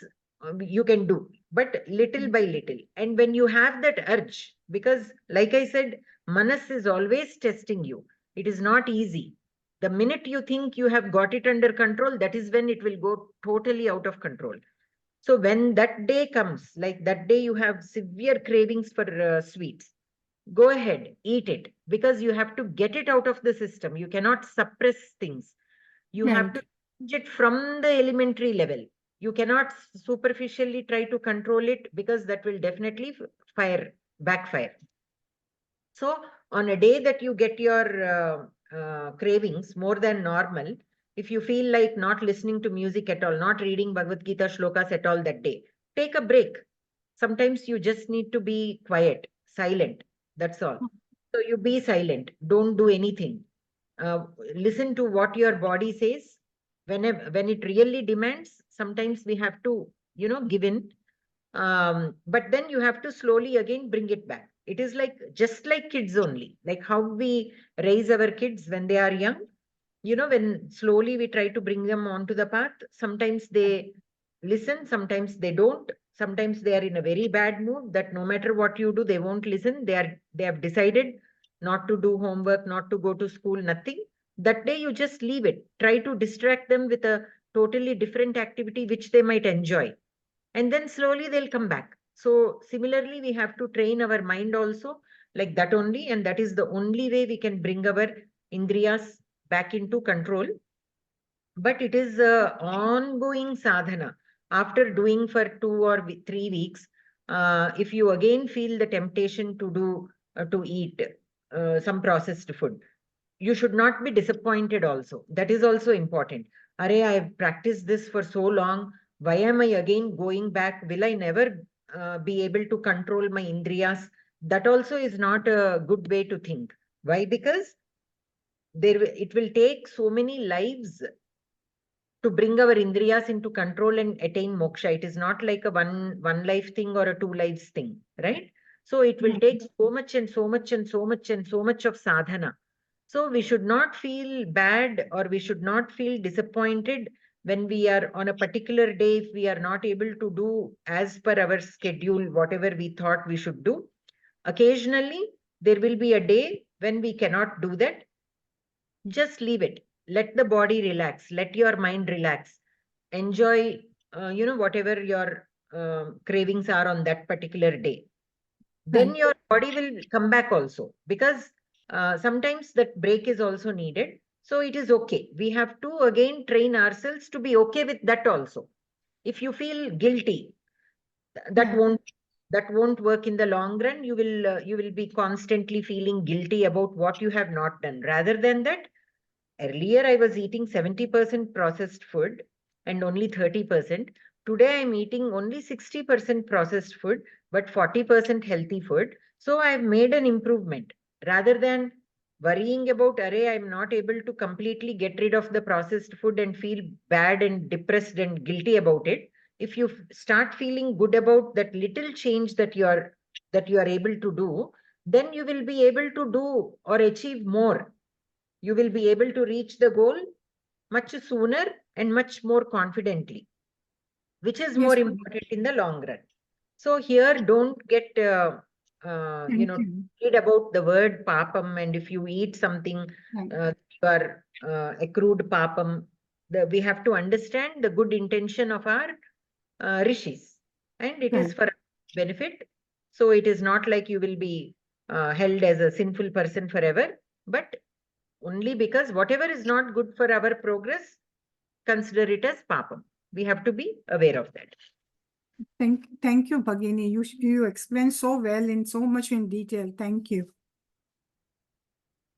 you can do, but little by little. And when you have that urge, because like I said, Manas is always testing you. It is not easy. The minute you think you have got it under control, that is when it will go totally out of control. So when that day comes, like that day you have severe cravings for sweets, go ahead, eat it, because you have to get it out of the system. You cannot suppress things. You have Right. to change it from the elementary level. You cannot superficially try to control it, because that will definitely backfire. So on a day that you get your cravings more than normal, if you feel like not listening to music at all, not reading Bhagavad Gita shlokas at all that day, take a break. Sometimes you just need to be quiet, silent. That's all. So you be silent. Don't do anything. Uh, Listen to what your body says. When it really demands, sometimes we have to, give in, but then you have to slowly again bring it back. It is like just like kids only, like how we raise our kids when they are young. When slowly we try to bring them onto the path, sometimes they listen, sometimes they don't. Sometimes they are in a very bad mood that no matter what you do, they won't listen. They have decided not to do homework, not to go to school, nothing. That day you just leave it. Try to distract them with a totally different activity which they might enjoy, and then slowly they'll come back. So similarly, we have to train our mind also like that only, and that is the only way we can bring our indriyas back into control. But it is a ongoing sadhana. After doing for 2 or 3 weeks, if you again feel the temptation to do to eat some processed food, you should not be disappointed also. That is also important. Are, I have practiced this for so long. Why am I again going back? Will I never be able to control my indriyas? That also is not a good way to think. Why? Because it will take so many lives to bring our indriyas into control and attain moksha. It is not like a one life thing or a two lives thing, right? So it will take so much and so much and so much and so much of sadhana. So we should not feel bad, or we should not feel disappointed when we are on a particular day, if we are not able to do as per our schedule, whatever we thought we should do. Occasionally, there will be a day when we cannot do that. Just leave it. Let the body relax. Let your mind relax. Enjoy, whatever your cravings are on that particular day. Then your body will come back also, because sometimes that break is also needed. So it is okay. We have to again train ourselves to be okay with that also. If you feel guilty, that Yeah. won't work in the long run. You will be constantly feeling guilty about what you have not done. Rather than that, earlier, I was eating 70% processed food and only 30%. Today, I'm eating only 60% processed food, but 40% healthy food. So I've made an improvement. Rather than worrying about, array, I'm not able to completely get rid of the processed food and feel bad and depressed and guilty about it. If you start feeling good about that little change that you are able to do, then you will be able to do or achieve more. You will be able to reach the goal much sooner and much more confidently, which is Yes, more important in the long run. So here, don't get, thank you. read about the word papam, and if you eat something, Right. you are accrued papam. we have to understand the good intention of our rishis, and it is Right. for benefit. So it is not like you will be held as a sinful person forever, but only because whatever is not good for our progress, consider it as papam. We have to be aware of that. Thank you, Bhagini. You explained so well in so much in detail. Thank you.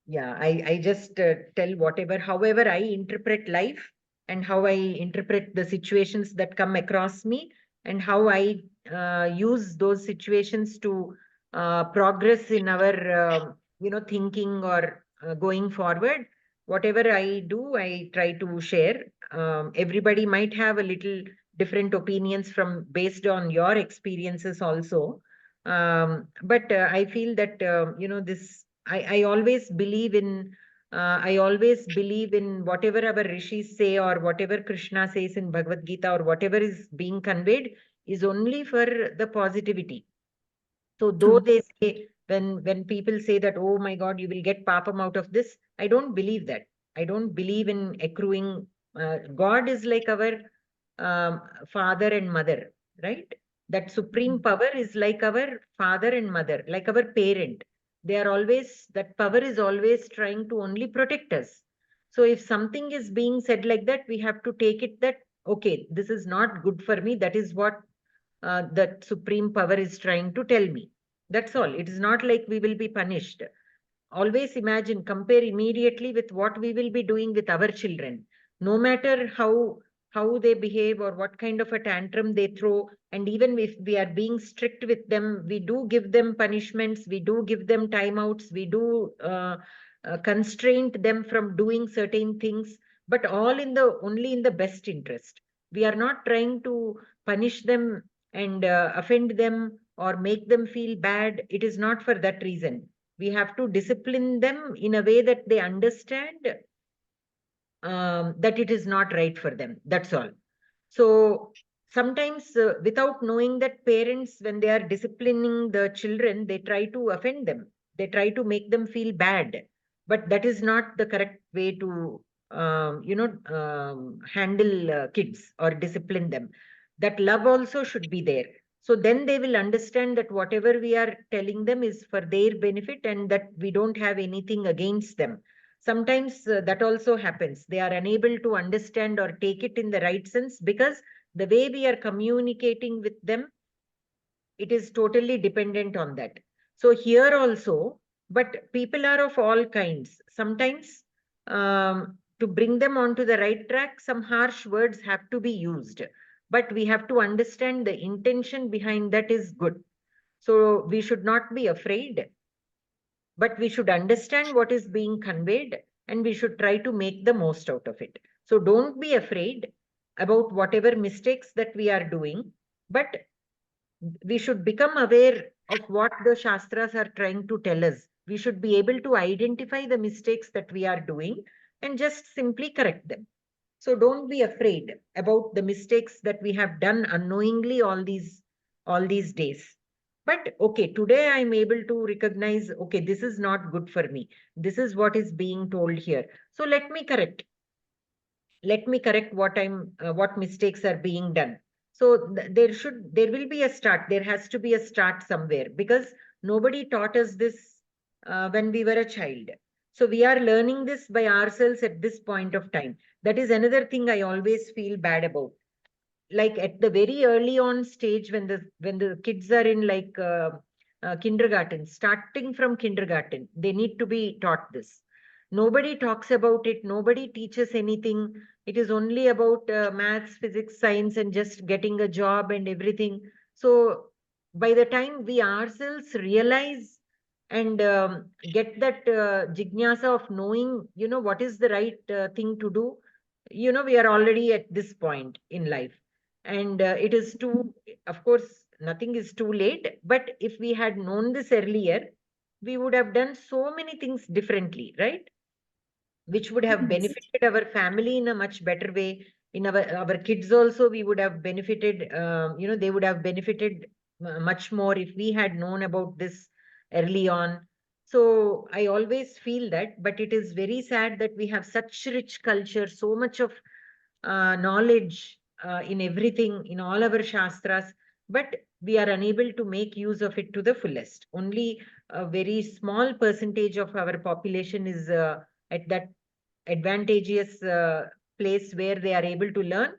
Yeah, I just tell whatever, however I interpret life and how I interpret the situations that come across me, and how I use those situations to progress in our, thinking or going forward. Whatever I do, I try to share. Everybody might have a little different opinions from based on your experiences also. But I feel that, this I always believe in whatever our rishis say, or whatever Krishna says in Bhagavad Gita, or whatever is being conveyed is only for the positivity. So though True. they say, when people say that, oh my God, you will get papam out of this, I don't believe that. I don't believe in accruing. God is like our father and mother, right? That supreme power is like our father and mother, like our parent. They are always, that power is always trying to only protect us. So if something is being said like that, we have to take it that, okay, this is not good for me. That is what that supreme power is trying to tell me. That's all. It is not like we will be punished. Always imagine, compare immediately with what we will be doing with our children. No matter how they behave or what kind of a tantrum they throw, and even if we are being strict with them, we do give them punishments, we do give them timeouts, we do constrain them from doing certain things, but all in the only in the best interest. We are not trying to punish them and offend them or make them feel bad. It is not for that reason. We have to discipline them in a way that they understand that it is not right for them. That's all. So sometimes, without knowing that, parents, when they are disciplining the children, they try to offend them. They try to make them feel bad. But that is not the correct way to, handle kids or discipline them. That love also should be there. So then they will understand that whatever we are telling them is for their benefit, and that we don't have anything against them. Sometimes that also happens. They are unable to understand or take it in the right sense, because the way we are communicating with them, it is totally dependent on that. So here also, but people are of all kinds. Sometimes, to bring them onto the right track, some harsh words have to be used. But we have to understand the intention behind that is good. So we should not be afraid, but we should understand what is being conveyed, and we should try to make the most out of it. So don't be afraid about whatever mistakes that we are doing, but we should become aware of what the Shastras are trying to tell us. We should be able to identify the mistakes that we are doing and just simply correct them. So don't be afraid about the mistakes that we have done unknowingly all these days. But okay, today I'm able to recognize, okay, this is not good for me. This is what is being told here. So let me correct. Let me correct what mistakes are being done. So there will be a start. There has to be a start somewhere, because nobody taught us this when we were a child. So we are learning this by ourselves at this point of time. That is another thing I always feel bad about. Like at the very early on stage, when the kids are in like kindergarten, starting from kindergarten, they need to be taught this. Nobody talks about it. Nobody teaches anything. It is only about maths, physics, science, and just getting a job and everything. So by the time we ourselves realize and get that jignasa of knowing, what is the right thing to do, we are already at this point in life. And it is too, of course, nothing is too late. But if we had known this earlier, we would have done so many things differently, right? Which would have Yes. benefited our family in a much better way. In our kids also, we would have benefited, they would have benefited much more if we had known about this early on. So I always feel that, but it is very sad that we have such rich culture, so much of knowledge in everything, in all our shastras, but we are unable to make use of it to the fullest. Only a very small percentage of our population is at that advantageous place where they are able to learn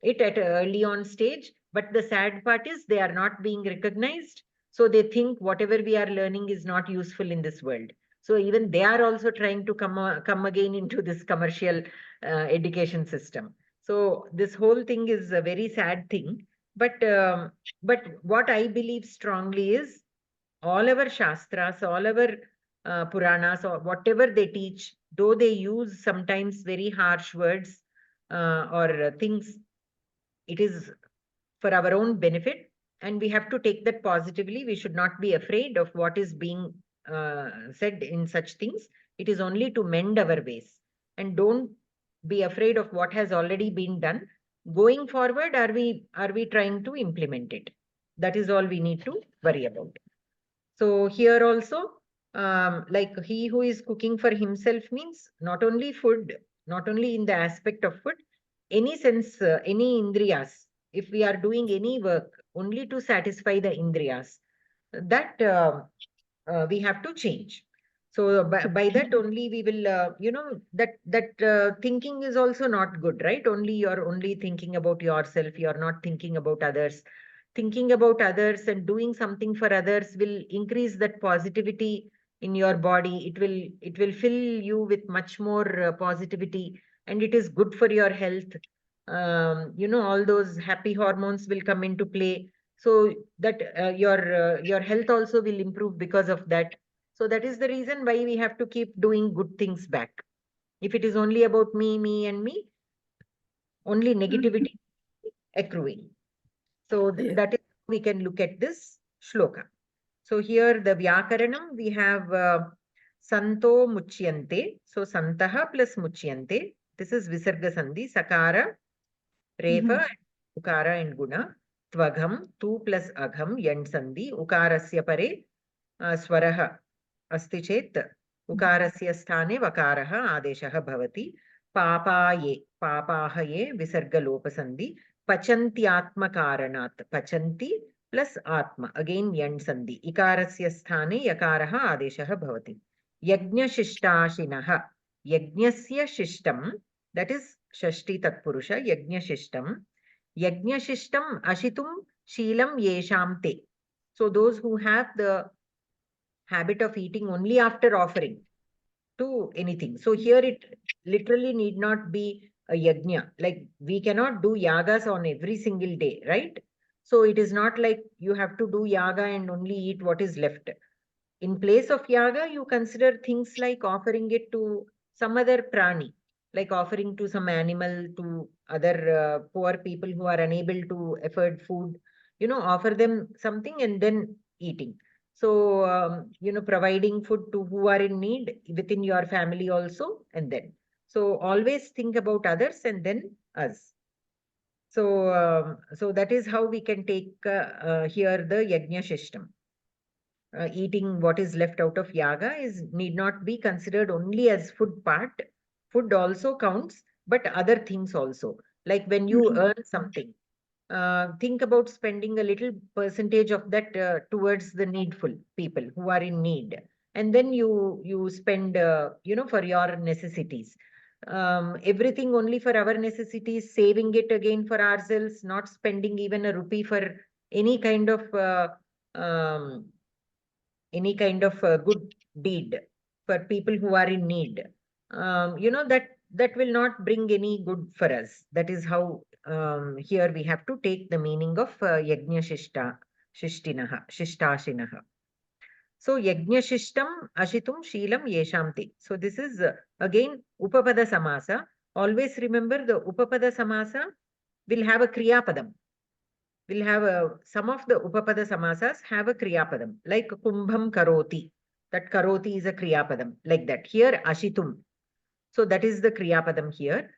it at an early on stage. But the sad part is they are not being recognized. So they think whatever we are learning is not useful in this world. So even they are also trying to come again into this commercial education system. So this whole thing is a very sad thing. But what I believe strongly is all our shastras, all our Puranas, or whatever they teach, though they use sometimes very harsh words or things, it is for our own benefit, and we have to take that positively. We should not be afraid of what is being said in such things. It is only to mend our ways, and don't be afraid of what has already been done. Going forward, are we trying to implement it? That is all we need to worry about. So here also, like he who is cooking for himself means not only food, not only in the aspect of food, any sense, any indriyas. If we are doing any work only to satisfy the indriyas, that we have to change. So by that only we will, that thinking is also not good, right? Only you're only thinking about yourself. You're not thinking about others. Thinking about others and doing something for others will increase that positivity in your body. It will fill you with much more positivity, and it is good for your health. All those happy hormones will come into play, so that your health also will improve because of that. So that is the reason why we have to keep doing good things back. If it is only about me and me, only negativity accruing. So that is how we can look at this shloka. So here the Vyakaranam, we have Santo Muchyante. So Santaha plus Muchyante. This is Visarga Sandhi. Sakara, Refa, Ukara and Guna. Tvagam, Tu plus Agham, Yand Sandhi. Ukarasya pare, Swaraha. Asti chet, Ukarasya sthane Vakaraha Adeshaha bhavati. Papaye, Papahaye, Visarga Lopasandhi. Pachantyatma karanat. Pachanti plus atma, again yand sandhi. Ikarasya sthane yakaraha adeshaha bhavati. Yajna shishtashinah. Yajnasya shishtam, that is shashti tatpurusha. Yajna shishtam. Yajna shishtam ashitum sheelam yesham te. So those who have the habit of eating only after offering to anything. So here it literally need not be a yajna. Like we cannot do yagas on every single day, right? So it is not like you have to do yaga and only eat what is left. In place of yaga, you consider things like offering it to some other prani, like offering to some animal, to other poor people who are unable to afford food. Offer them something and then eating. So, providing food to who are in need within your family also, and then. So always think about others and then us. So that is how we can take here the yajna system. Eating what is left out of yaga is need not be considered only as food part. Food also counts, but other things also. Like when you earn something, think about spending a little percentage of that towards the needful people who are in need, and then you spend for your necessities. Everything only for our necessities, saving it again for ourselves, not spending even a rupee for any kind of um, good deed for people who are in need. That will not bring any good for us. That is how here we have to take the meaning of yajna shishtashinaha. So yajna shishtam ashitum sheelam yeshamti. So this is again upapada samasa. Always remember the upapada samasa will have a kriya padam. Will have some of the upapada samasas have a kriya padam, like kumbham karoti. That karoti is a kriya padam, like that. Here ashitum. So that is the kriya padam here.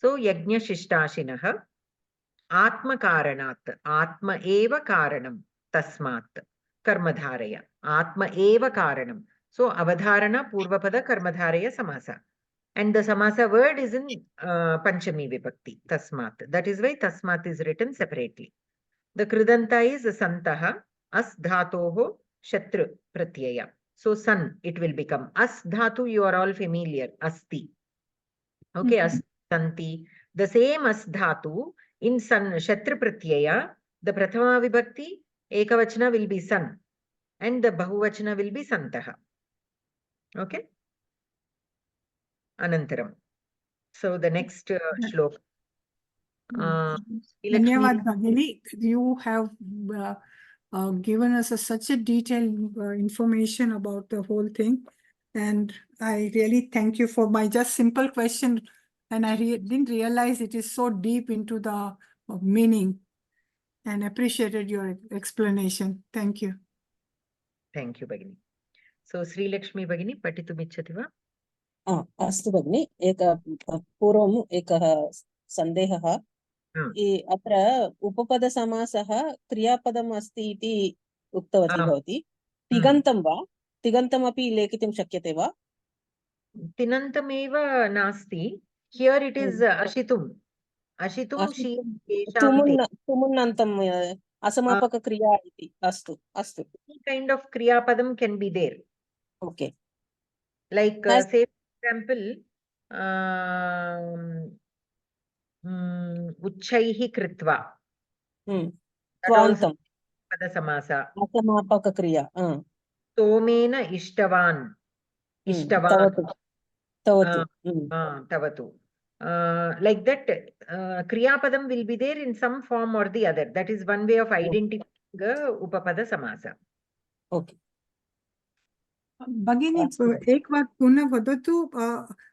So yajna shishtashinaha atma karanat. Atma eva karanam tasmat karmadharaya. Atma eva karanam. So avadharana purvapada karmadharaya samasa. And the samasa word is in Panchami Vibhakti, tasmat. That is why tasmat is written separately. The kridanta is santaha, as dhatoho shatru pratyaya. So san, it will become. As dhatu, you are all familiar, asti. Okay, as santi. The same as dhatu in san, shatru pratyaya, the prathama vibhakti, ekavachana will be san. And the bahuvachana will be santaha. Okay. Anantaram. So the next shlok. Dhanyavad Bhagini. You have given us such a detailed information about the whole thing. And I really thank you for my just simple question. And I didn't realize it is so deep into the meaning, and appreciated your explanation. Thank you. Thank you, Bhagini. So Sri Lakshmi Bhagini, patitum ichchati va? अस्तु भगिनि, पूर्वम् एकः सन्देहः। अत्र उपपदसमासः क्रियापदम् अस्ति इति उक्तवती भवती। तिङन्तं वा? तिङन्तमपि लेखितुं शक्यते वा? तिङन्तमेव नास्ति. Here it is ashitum. Ashitum shi तुमुन्नन्तम् असमापकक्रिया इति. अस्तु अस्तु. Any kind of kriyapadam can be there. Okay. Like say for example, uchchaihi kritva. Twantam. Padasamasa. असमापकक्रिया. Somena ishtavan. Ishtavan. Tavatu. Tavatu. Like that, kriyapadam will be there in some form or the other. That is one way of identifying upapada samasa. Okay. Bhagini, एक बार पुनः वदतु,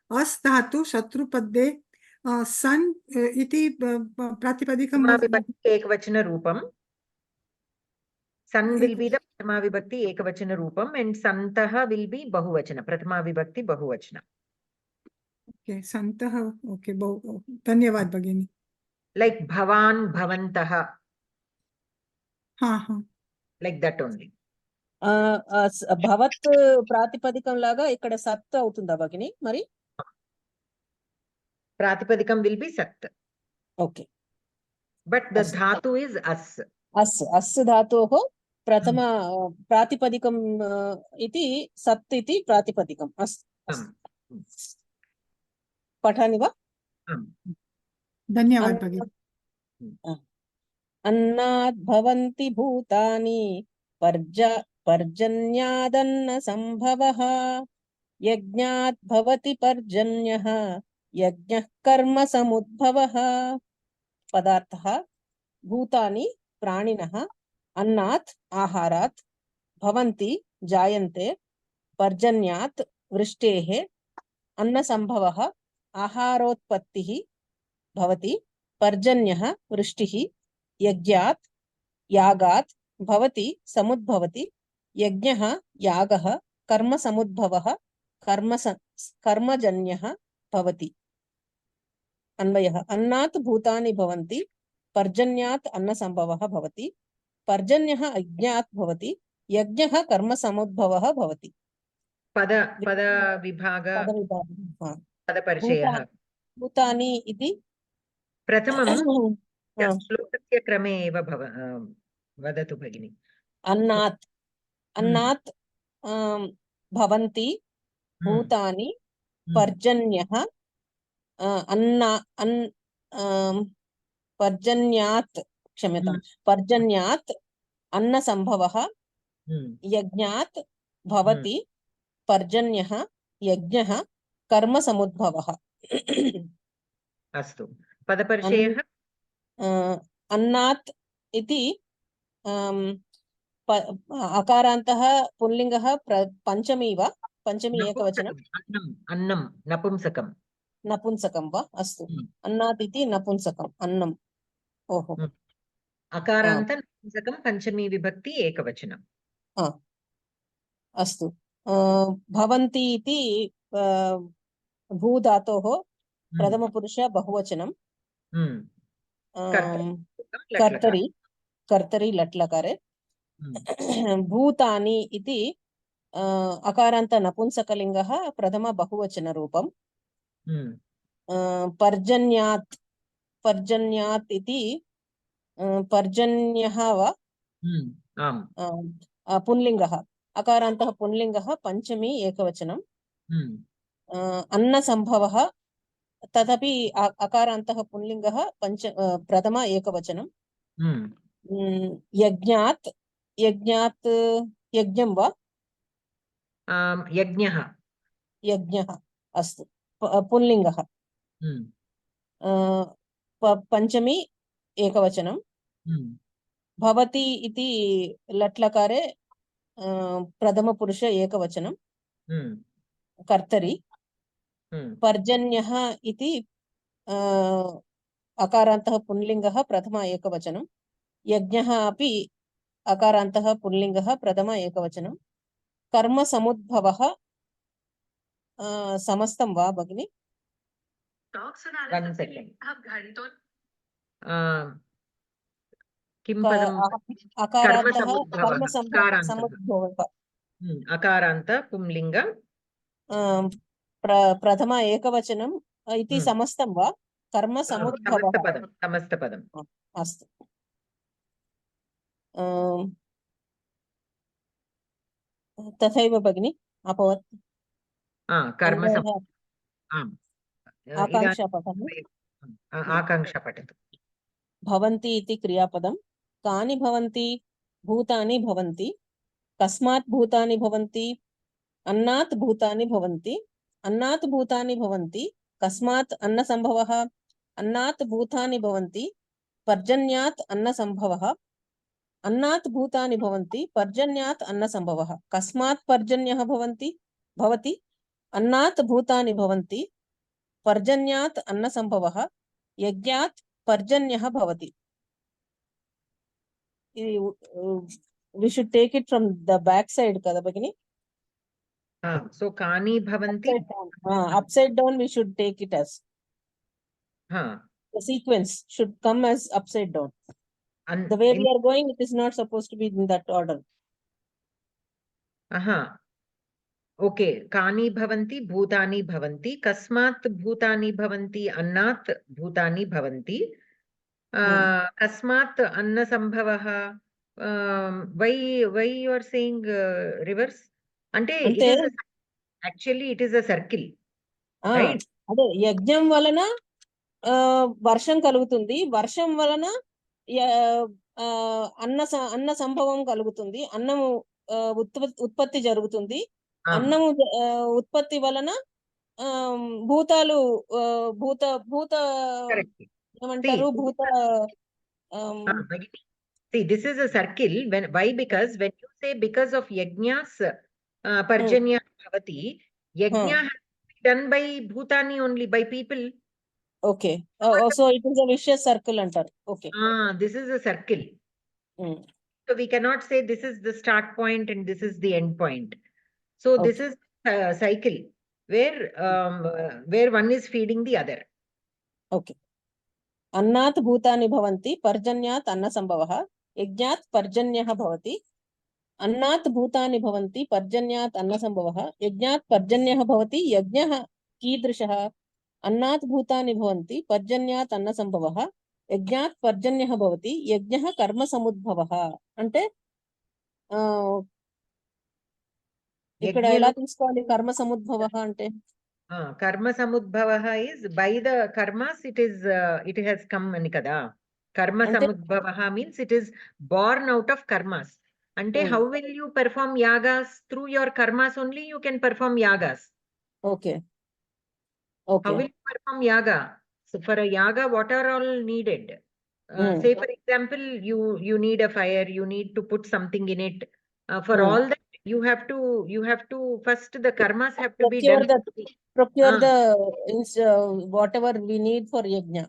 अस् धातु शत्रुपदे सन इति प्रातिपदिकं ekvachana roopam. San will be the prathama vibhakti ekavachana roopam and santaha will be bahuvachana. Prathama vibhakti bahuvachana. Okay, santaha. Okay, धन्यवाद भगिनी. Like bhavan, bhavantaha. Like that only. భవత్ ప్రాతిపదికం లాగా ఇక్కడ సత్ అవుతుందా భగిని మరి? Pratipadikam will be sat. Okay. But the dhatu is as. As dhatoh prathama pratipadikam iti sat iti pratipadikam. As. Pathani va? धन्यवाद भगिनी. अन्नात् भवन्ति भूतानि पर्जन्यादन्न संभवः यज्ञात् भवति पर्जन्यः यज्ञः कर्म समुद्भवः। पदार्थः भूतानि प्राणिनः अन्नात् आहारात् भवन्ति जायन्ते पर्जन्यात् वृष्टेः अन्न संभवः आहारोत्पत्तिः भवति पर्जन्यः वृष्टिः यज्ञात् यागात् भवति समुद्भवति यज्ञः यागः कर्म समुद्भवः कर्मजन्यः भवति। अन्वयः अन्नात् भूतानि भवन्ति पर्जन्यात् अन्न संभवः भवति पर्जन्यः यज्ञात् भवति यज्ञः कर्म समुद्भवः भवति। पद विभाग पद परिचयः भूतानि इति प्रथमं श्लोकस्य क्रमे एव वदतु भगिनि। अन्नात् भवन्ति भूतानि पर्जन्यः पर्जन्यात् क्षम्यतां पर्जन्यात् अन्न संभवः यज्ञात् भवति पर्जन्यः यज्ञः कर्म समुद्भवः। अस्तु पदपरिचयः अन्नात् इति अकारान्तः पुल्लिङ्गः पञ्चमी वा पञ्चमी एकवचनम् अन्नं नपुंसकं वा अस्तु अन्नात् इति नपुंसकम् अन्नम् ओहो अकारान्त नपुंसकं पञ्चमी विभक्ति एकवचनम् अस्तु भवन्ति इति भूधातोः प्रथमपुरुष बहुवचनं कर्तरि लट्लकारे भूतानि इति अकारान्त नपुंसकलिङ्गः प्रथम बहुवचनरूपम् पर्जन्यात् पर्जन्यात् इति पर्जन्यः वा पुंलिङ्गः अकारान्तः पुंलिङ्गः पञ्चमी एकवचनं अन्नसम्भवः तदपि अकारान्तः पुंलिङ्गः प्रथमा एकवचनं यज्ञात् यज्ञात् यज्ञं वा यज्ञः यज्ञः अस्तु पुंलिङ्गः पञ्चमी एकवचनं भवति इति लट्लकारे प्रथमपुरुष एकवचनं कर्तरि पर्जन्यः इति अकारान्तः पुंलिङ्गः प्रथमा एकवचनं यज्ञः अपि अकारान्तः पुंलिङ्गः प्रथमा एकवचनं कर्मसमुद्भवः समस्तं वा भगिनि किं पदम् अकारान्तः कर्मसमुद्भवः अकारान्त पुंलिङ्ग प्रथमा एकवचनं इति समस्तं वा कर्मसमुद्भवः समस्तपदम् अस्तु तथैव भगिनि अभवत् आकाङ्क्षा पठतु आकाङ्क्षा पठतु भवन्ति इति क्रियापदं कानि भवन्ति भूतानि भवन्ति कस्मात् भूतानि भवन्ति अन्नात् भूतानि भवन्ति अन्नात् भूतानि भवन्ति कस्मात् अन्नसम्भवः अन्नात् भूतानि भवन्ति पर्जन्यात् अन्नसम्भवः अन्नात् भूतानि भवन्ति पर्जन्यात् अन्नसम्भवः कस्मात् पर्जन्यः भवति अन्नात् भूतानि भवन्ति पर्जन्यात् अन्नसम्भवः यज्ञात् पर्जन्यः भवति we should take it from the back side kada bagini so kani bhavanti upside down we should take it as the sequence should come as upside down the way we are going it is not supposed to be in that order okay kani bhavanti bhutani bhavanti kasmat bhutani bhavanti annat bhutani bhavanti kasmat anna sambhavah why you are saying reverse ante it is actually it is a circle right ade yajnam valana వర్షం కలుగుతుంది వర్షం వలన అన్న సంభవం కలుగుతుంది అన్నము ఉత్పత్తి జరుగుతుంది అన్నము ఉత్పత్తి వలన భూతాలు భూత ఏమంటారు భూత see this is a circle why because when you say because of yajnas parjanya bhavati yajna has to be done by bhutani only by people okay so it is a vicious circle antaru okay this is a circle so we cannot say this is the start point and this is the end point so this is a cycle where one is feeding the other okay अन्नात् भूतानि भवन्ति पर्जन्यात् अन्नसम्भवः यज्ञात् पर्जन्यः भवति अन्नात् भूतानि भवन्ति पर्जन्यात् अन्नसम्भवः यज्ञात् पर्जन्यः भवति यज्ञः कीदृशः अन्नात् भूतानि भवन्ति पर्जन्यात् अन्नसम्भवः यज्ञात् पर्जन्यः भवति यज्ञः कर्मसमुद्भवः అంటే ఇక్కడ ఎలా తీసుకోవాలి कर्मसमुद्भवः అంటే karma samudbhavah is by the karmas it has come ani kada karma samudbhavah means it is born out of karmas ante how will you perform yagas through your karmas only you can perform yagas okay how will you perform yaga so for a yaga what are all needed say for example you need a fire you need to put something in it for all that you have to first the karmas have to be done procure the whatever we need for yajna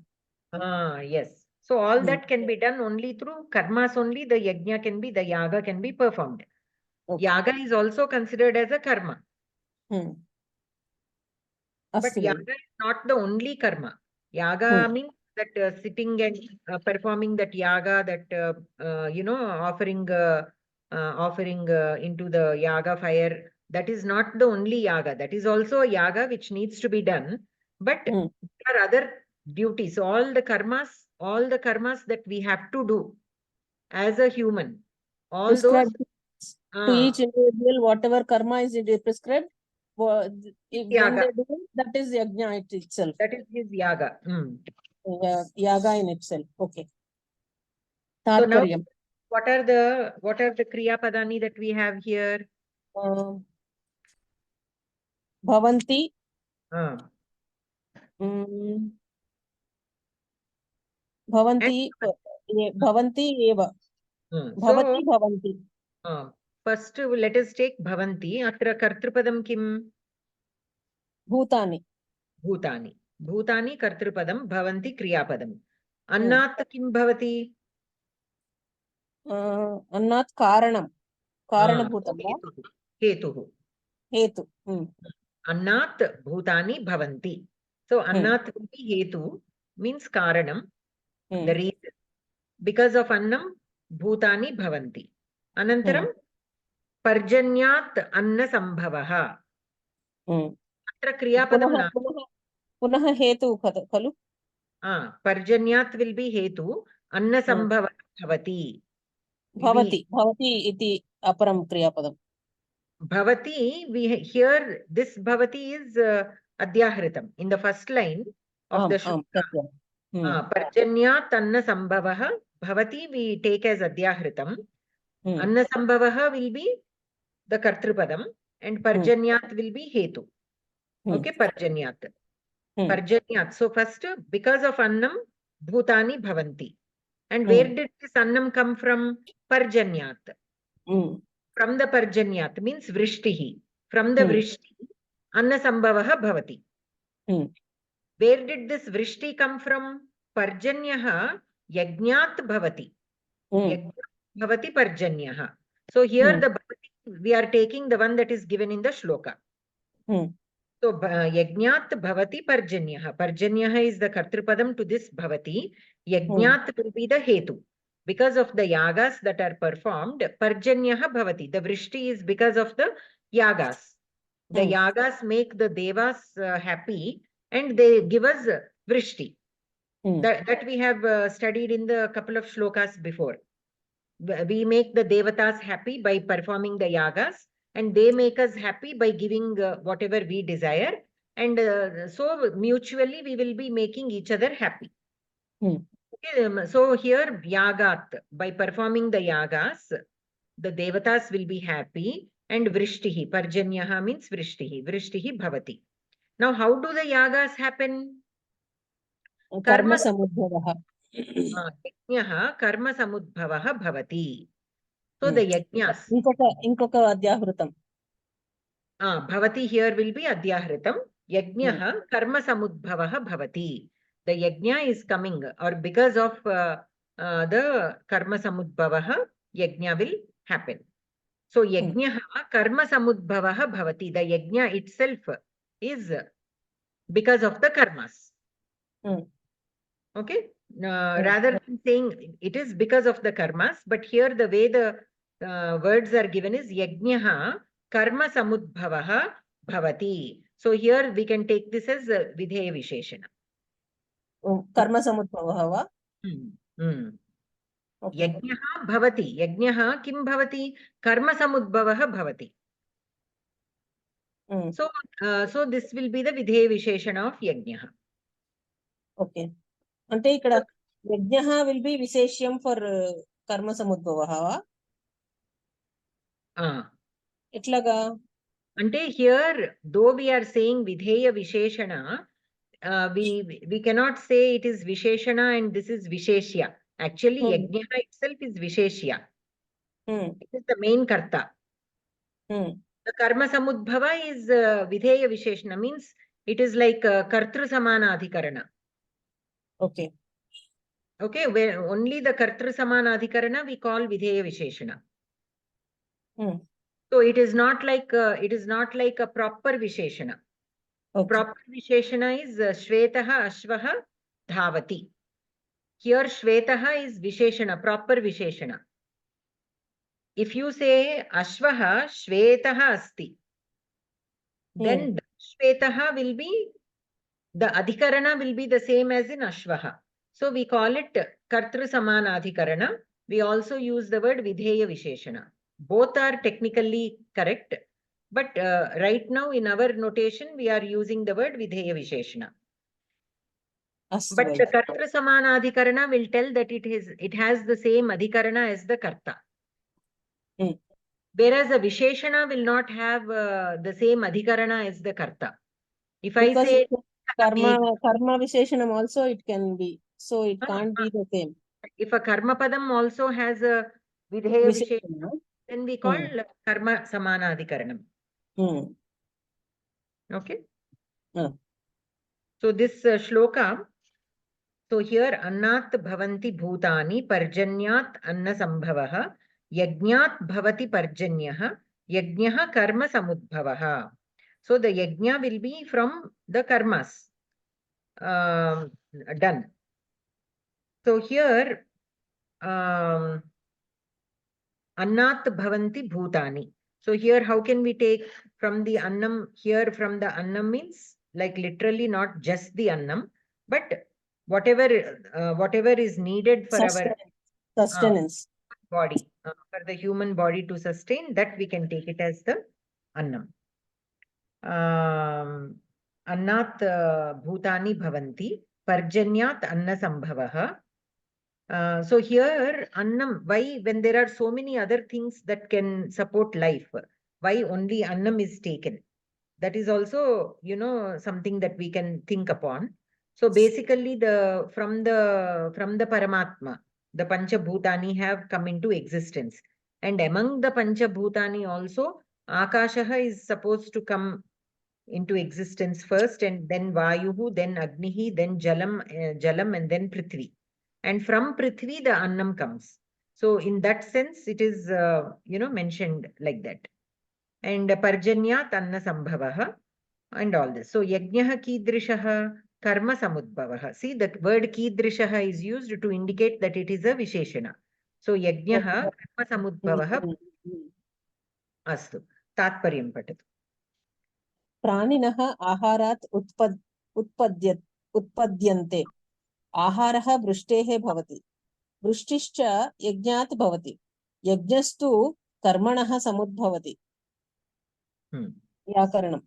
yes so all that can be done only through karmas only the yajna can be the yaga can be performed yaga is also considered as a karma but yaga is not the only karma yaga means that sitting and performing that yaga that offering into the yaga fire that is not the only yaga that is also a yaga which needs to be done But Hmm. there are other duties, all the karmas that we have to do as a human, all those Prescribed to each individual, whatever karma is prescribed, when yaga, they do it, that is yajna itself. that is his yaga. Yaga in itself. Okay. So now, Tatparyam. what are the kriya padani that we have here? Bhavanti. And Bhavanti. Bhavanti eva. Bhavati so bhavanti. first let us take bhavanti. Atra kartrupadam kim? Bhutani. Bhutani. Bhutani kartrupadam, bhavanti kriyapadam. Annat kim bhavati? Annat karanam. Karanabhutam va? Hetuhu. Hetu. Annat bhutani bhavanti. So annat will be hetu, means karanam, the reason. Because of annam, bhutani bhavanti. Anantaram, parjanyat anna sambhavaha. Atra kriyapadam na. Punaha hetu khalu? Parjanyat will be hetu, anna sambhava bhavati. Bhavati. Bhavati iti aparam kriyapadam. Bhavati, here this bhavati is adhyahritam. In the first line of the shloka, parjanyat anna sambhavaha, bhavati we take as adhyahritam. Anna sambhavaha will be the kartrupadam and parjanyat will be hetu. Okay, parjanyat. Parjanyat. So first, because of annam, bhutani bhavanti. And where did this annam come from? Parjanyat. From the parjanyat means vrishtihi. From the vrishti, anna sambhavaha bhavati. Where did this vrishti come from? Parjanyaha yajnat bhavati. Yajnat bhavati parjanyaha. So here the bhavati, we are taking the one that is given in the shloka. So yajnat bhavati parjanyaha. Parjanyaha is the kartrupadam to this bhavati. Yajnat will be the hetu. Because of the yagas that are performed, parjanyaha bhavati. The vrishti is because of the yagas. The yagas make the devas happy and they give us vrishti. That we have studied in the couple of shlokas before. We make the devatas happy by performing the yagas and they make us happy by giving whatever we desire. And so mutually we will be making each other happy. Okay, so here yagat, by performing the yagas, the devatas will be happy and vrishtihi, parjanyaha means vrishtihi bhavati. Now how do the yagas happen? Karma samudbhavaha. Yajnaha karma samudbhavaha bhavati. So the yajnas. Inkoka adhyahrutam. Bhavati here will be adhyahritam. Yajnaha karma samudbhavaha bhavati. The yajna is coming or because of the karma samudbhavaha, yajna will happen. So yajnaha karma samudbhavaha bhavati. The yajna itself is because of the karmas. Okay. Rather than saying it is because of the karmas, but here the way the words are given is yajnaha karma samudbhavaha bhavati. So here we can take this as vidheya visheshana. Karma samudbhavaha va? Yajnaha bhavati. Yajnaha kim bhavati? Karma samudbhavaha bhavati. So this will be the vidheya visheshana of yajnaha. Okay. Ante ikkada yajnaha will be visheshyam for karma samudbhavaha va? Itlaga? Ante here, though we are saying vidheya visheshana, we cannot say it is visheshana and this is visheshya. Actually, yajna itself is visheshya. It is the main karta. The karma samudbhava is vidheya visheshana, means it is like kartru samana adhikarana. Okay. Okay, where only the kartru samana adhikarana we call vidheya visheshana. So it is not like a proper visheshana. Proper visheshana is Shvetaha Ashvaha Dhavati. Here Shvetaha is visheshana, proper visheshana. If you say Ashvaha Shvetaha Asti, then Shvetaha will be the adhikarana will be the same as in Ashvaha. So we call it Kartru Samana Adhikarana. We also use the word Vidheya Visheshana. Both are technically correct. But right now in our notation, we are using the word Vidheya Visheshana. But the Kartru Samana Adhikarana will tell that it has the same Adhikarana as the Karta. Whereas the Visheshana will not have the same Adhikarana as the Karta. If I say karma Visheshanam also it can be. So it can't be the same. If a Karma Padam also has a Vidheya Visheshana, then we call Karma Samana Adhikaranam. Okay? So this shloka, so here Annat Bhavanti Bhutani Parjanyat Anna Sambhavaha Yajnat Bhavati Parjanyaha Yajnyaha Karma Samudbhavaha. So the Yajna will be from the karmas done. So here Annat Bhavanti Bhutani. So here how can we take from the Annam? Here from the Annam means like literally not just the Annam, but whatever is needed for our sustenance body, for the human body to sustain, that we can take it as the Annam. Annat Bhutani Bhavanti Parjanyat Anna Sambhavaha. So here Annam, why when there are so many other things that can support life, why only Annam is taken? That is also, something that we can think upon. So basically from the Paramatma, the Panchabhutani have come into existence. And among the Panchabhutani also, Akashaha is supposed to come into existence first, and then Vayuhu, then Agnihi, then Jalam, and then Prithvi. And from Prithvi, the Annam comes. So in that sense, it is, mentioned like that. And Parjanyat Anna Sambhavaha and all this. So Yajnaha Kidrishaha Karma Samudbhavaha. See, the word Kidrishaha is used to indicate that it is a Visheshana. So Yajnaha Karma Samudbhavaha Astu. Tatparyam Patatu. प्राणिनः आहारात् उत्पद्यन्ते आहारः वृष्टेः भवति वृष्टिश्च यज्ञात् भवति यज्ञस्तु कर्मणः समुद्भवति व्याकरणं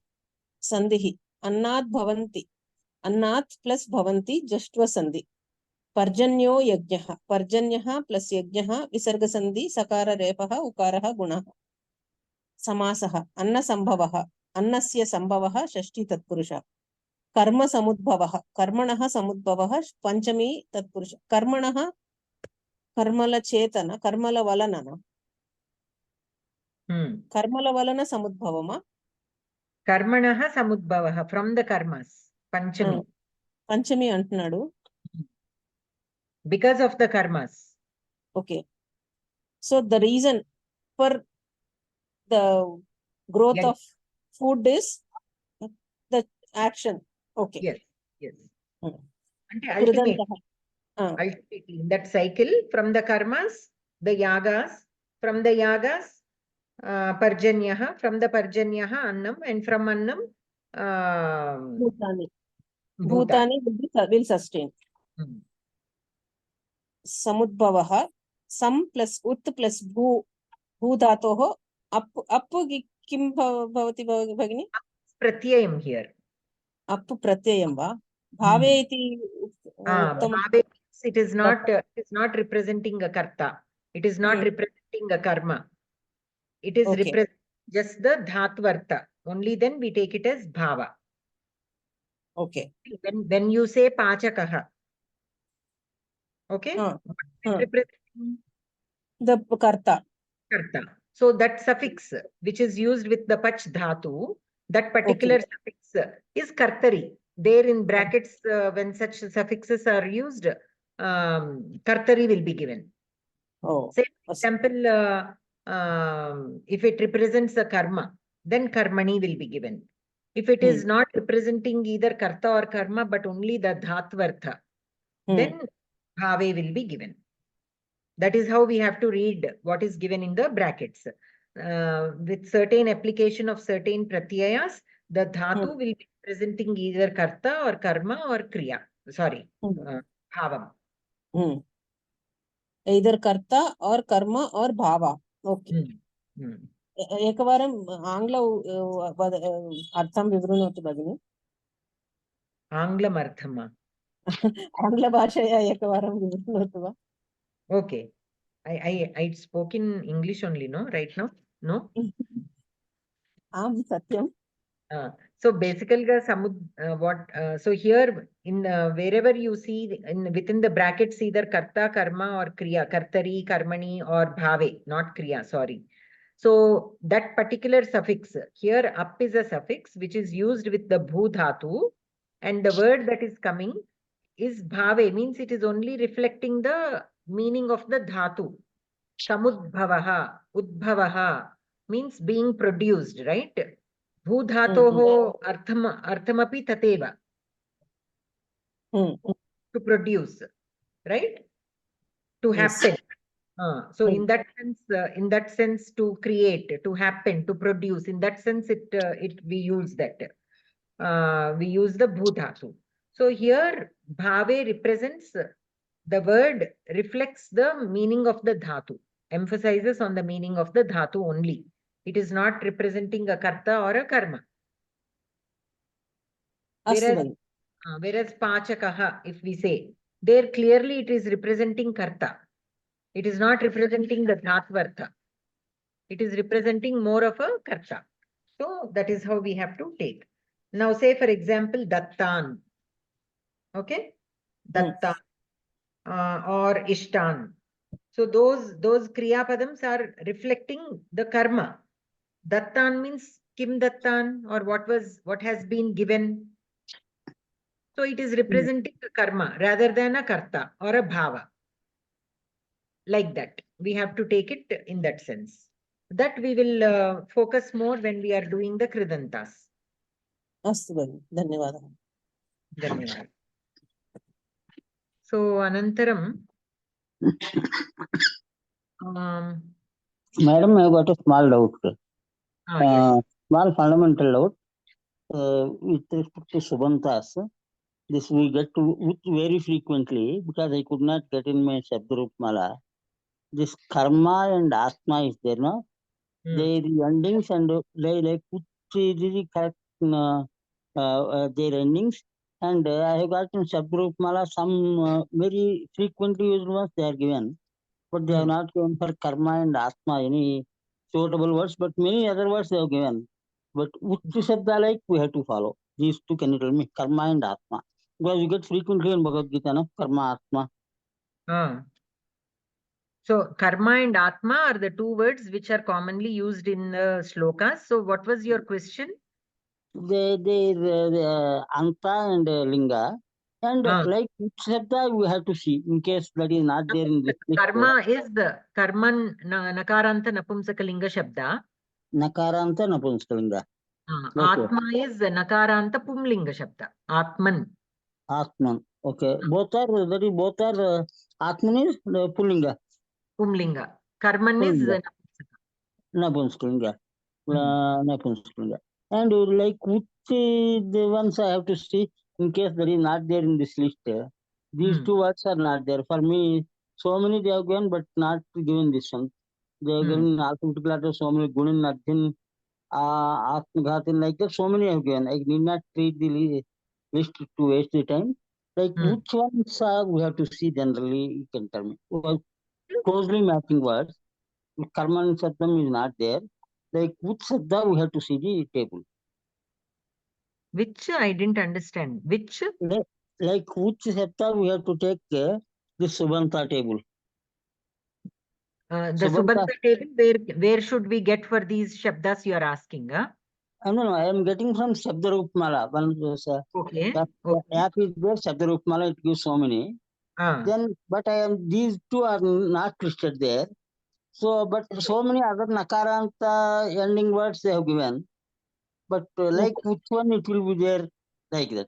सन्धिः अन्नात् भवन्ति अन्नात् plus भवन्ति जष्ट्व संधि पर्जन्यो यज्ञः पर्जन्यः प्लस यज्ञः विसर्ग संधि सकार रेफः उकारः गुणः समासः अन्न संभवः अन्नस्य संभवः षष्ठी तत्पुरुषः कर्म समुद्भवः कर्मणः समुद्भवः पंचमी तत्पुरुष कर्मणः कर्मल चेतन कर्मल वलनन कर्मल वलन समुद्भवमा कर्मणः समुद्भवः फ्रॉम द कर्मस पंचमी पंचमी अंటున్నాడు because of the karmas. Okay, so the reason for the growth of food is the action. Okay, yes ultimately in that cycle, from the karmas, the yagas, from the yagas parjanyaha, from the parjanyaha annam, and from annam bhutani will sustain. समुद्भवः सम plus उत् plus भू भू धातोः up किं भवति भगिनी प्रत्ययं here up प्रत्ययं वा भावे इति भावे it is not representing a karta, it is not representing a karma, it is representing just the dhatvartha, only then we take it as bhava. Okay, when you say pachakah, okay, the karta. So that suffix which is used with the pach dhatu, that particular suffix is kartari. There in brackets, when such suffixes are used, kartari will be given. Say, for example, if it represents the karma, then karmani will be given. If it is not representing either karta or karma, but only the dhatvartha, then bhave will be given. That is how we have to read what is given in the brackets. With certain application of certain pratyayas, the dhatu will be Presenting either karta or karma or kriya. Sorry, bhavam. Either karta or karma or bhava. Okay. एकवारम् आङ्ग्ल अर्थं विवृणोतु भगिनि. आङ्ग्लमर्थं वा? आङ्ग्लभाषया एकवारं विवृणोतु वा? Okay. I spoke in English only, no? Right now? No? आम् सत्यं. So basically, so here in wherever you see within the brackets either karta, karma or kriya, kartari, karmani or bhave, not kriya, sorry. So that particular suffix here, up is a suffix which is used with the bhu dhatu, and the word that is coming is bhave, means it is only reflecting the meaning of the dhatu. Samudbhavaha, udbhavaha means being produced, right? Bhudhatoho arthamapi tateva. To produce, right? To happen. So in that sense, to create, to happen, to produce. In that sense, we use that. We use the bhudhatu. So here, bhave represents the word reflects the meaning of the dhatu, emphasizes on the meaning of the dhatu only. It is not representing a karta or a karma. Whereas pachakaha, if we say, there clearly it is representing karta. It is not representing the dhatvartha. It is representing more of a karta. So that is how we have to take. Now say for example, dattan. Okay? Dattan or ishtan. So those kriya padams are reflecting the karma. Dattan means kim dattan, or what has been given. So it is representing a karma rather than a karta or a bhava. Like that. We have to take it in that sense. That we will focus more when we are doing the kridantas. Astu bhagini. Dhanyavadah. Dhanyavadah. So anantaram. Madam, I got a small doubt. Yes. Small fundamental doubt. With respect to Subantas, this we get to very frequently because I could not get in my Shabdarup Mala. This karma and atma is there, no? Their endings and they like put the correct their endings. And I have got in Shabdarup Mala some very frequently used ones they are given. But they have not given for karma and atma any suitable words, but many other words they have given. But Uttu Shabda like we have to follow. These two can you tell me, karma and atma? Because you get frequently in Bhagavad Gita, no? Karma, atma. So karma and atma are the two words which are commonly used in the shlokas. So what was your question? They anta and linga. And like which Shabda we have to see in case that is not there in this list. Karma is the karman nakaranta napumsakalinga shabda. Nakaranta napumsakalinga. Atma is nakaranta pumlinga shabda. Atman. Atman. Okay. Both are Atman is Pullinga. Pumlinga. Karman is Napumsakalinga. Napumsakalinga. And like which the ones I have to see in case that is not there in this list. These two words are not there. For me, so many they have given, but not given this one. They have given alphabetical letters, so many Gunin, Nadhin, Atmaghatin, like that, so many I have given. I need not treat the list to waste the time. Like which ones we have to see generally, you can tell me. Well, closely matching words. Karma and Saddam is not there. Like which Saddha we have to see the table. Which I didn't understand. Which? Like which Saddha we have to take the Subanta table. The Subanta table, where should we get for these shabdas you are asking? No, I am getting from Shabdarupmala. Okay. App is there, Shabdarupmala, it gives so many. Then, but these two are not listed there. So, but so many other Nakaranta ending words they have given. But like which one it will be there, like that.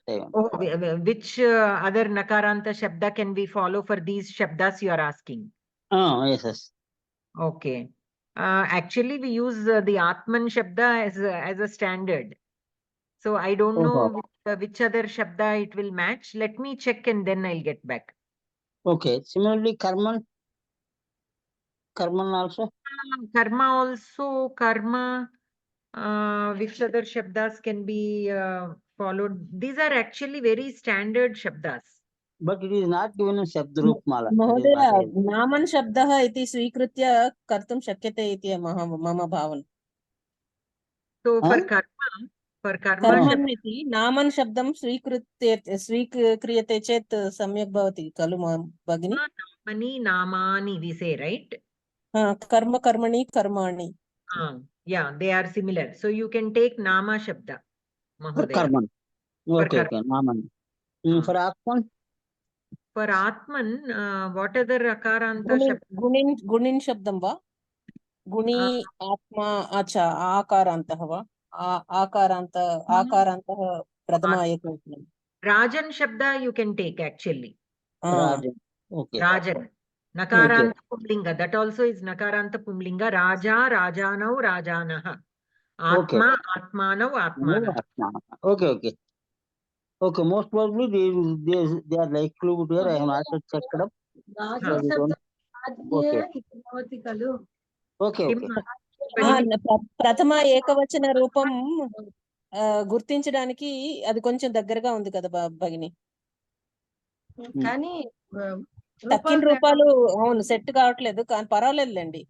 Which other Nakaranta shabda can we follow for these shabdas you are asking? Yes. Okay. Actually, we use the Atman shabda as a standard. So I don't Oh, know which other Shabda it will match. Let me check and then I'll get back. okay. Similarly, karman also. Karma also, karma, which other Shabdas can be followed? These are actually very standard Shabdas. But it is not given in Shabdarupmala. महोदय नामन् शब्दः इति स्वीकृत्य कर्तुं शक्यते इति मम भावना. So Huh? for karma कर्मन् इति नामन् शब्दं स्वीक्रियते चेत् सम्यक् भवति खलु भगिनि. namani, namani we say, right? कर्म कर्मणि कर्माणि. Yeah, they are similar. So you can take nama Shabda, For Mahodaya. karman. Okay, okay. Naman. For atman? For Atman, what other Akaranta Shabda? गुणिन् शब्दं वा गुणी आत्मा अच्छा आकारान्तः वा आकारान्तः प्रथमा एकवचनं. Rajan Shabda you can take actually. Rajan. Okay. Rajan. Nakaranta Pumlinga. That also is Nakaranta Pumlinga. Raja, Rajanau, Rajanaha. Atma, Atmanau, Atmanaha. Okay, okay. Okay, most probably they are likely to be here. I have not checked it up. Okay, okay. ప్రథమ ఏకవచన రూపం గుర్తించడానికి అది కొంచెం దగ్గరగా ఉంది కదా భగిని. కానీ తక్కిన రూపాలు అవును సెట్ కావట్లేదు కానీ పర్వాలేదులేండి.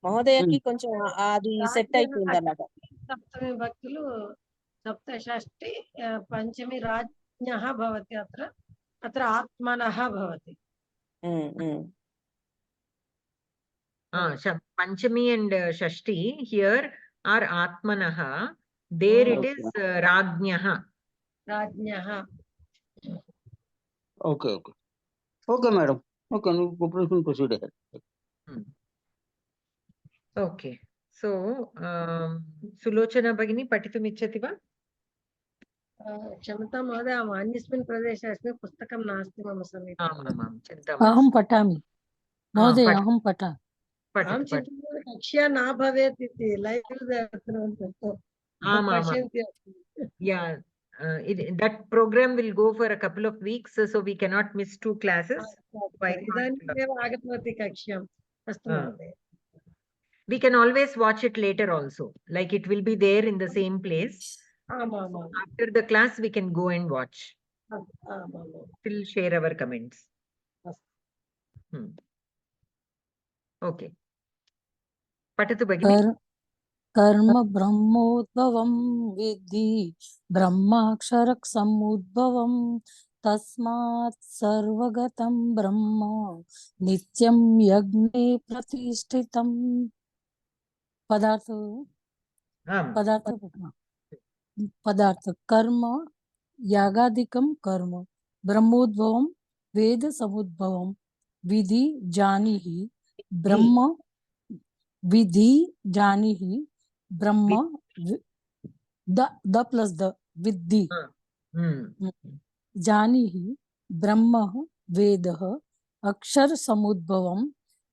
మహోదయకి కొంచెం అది సెట్ అయిపోయింది అలాగా. సప్తమి భక్తులు సప్త షష్ఠి పంచమి రాజ్ఞః భవతి అత్ర ఆత్మనః భవతి. Panchami and Shashti here are Atmanaha. There it is Rajnyaha. Rajnyaha. Okay, okay. Okay, madam. Okay, you can proceed ahead. Okay. So, Sulochana Bhagini, Patitum Ichchati va? क्षमतां महोदय अन्यस्मिन् प्रदेशे अस्मि पुस्तकं नास्ति मम समीपे. अहं पठामि महोदय अहं पठामि. अहं चिन्तयामि कक्ष्या न भवेत् इति लैव् पश्यन्ति. Yeah, that program will go for a couple of weeks, so we cannot miss 2 classes. इदानीमेव आगतवती कक्ष्याम्. अस्तु महोदय. We can always watch it later also. Like it will be there in the same place. After the class, we can go and watch. Still share our comments. Okay. Patatu Bhagini. कर्म ब्रह्मोद्भवं विद्धि ब्रह्माक्षरक समुद्भवं तस्मात् सर्वगतं ब्रह्म नित्यं यज्ञे प्रतिष्ठितं. पदार्थ कर्म यागादिकं कर्म ब्रह्मोद्भवं वेद समुद्भवं विधि जानीहि ब्रह्म विधि जानीहि ब्रह्म the plus the विद्धि जानीहि ब्रह्म वेदः अक्षर समुद्भवं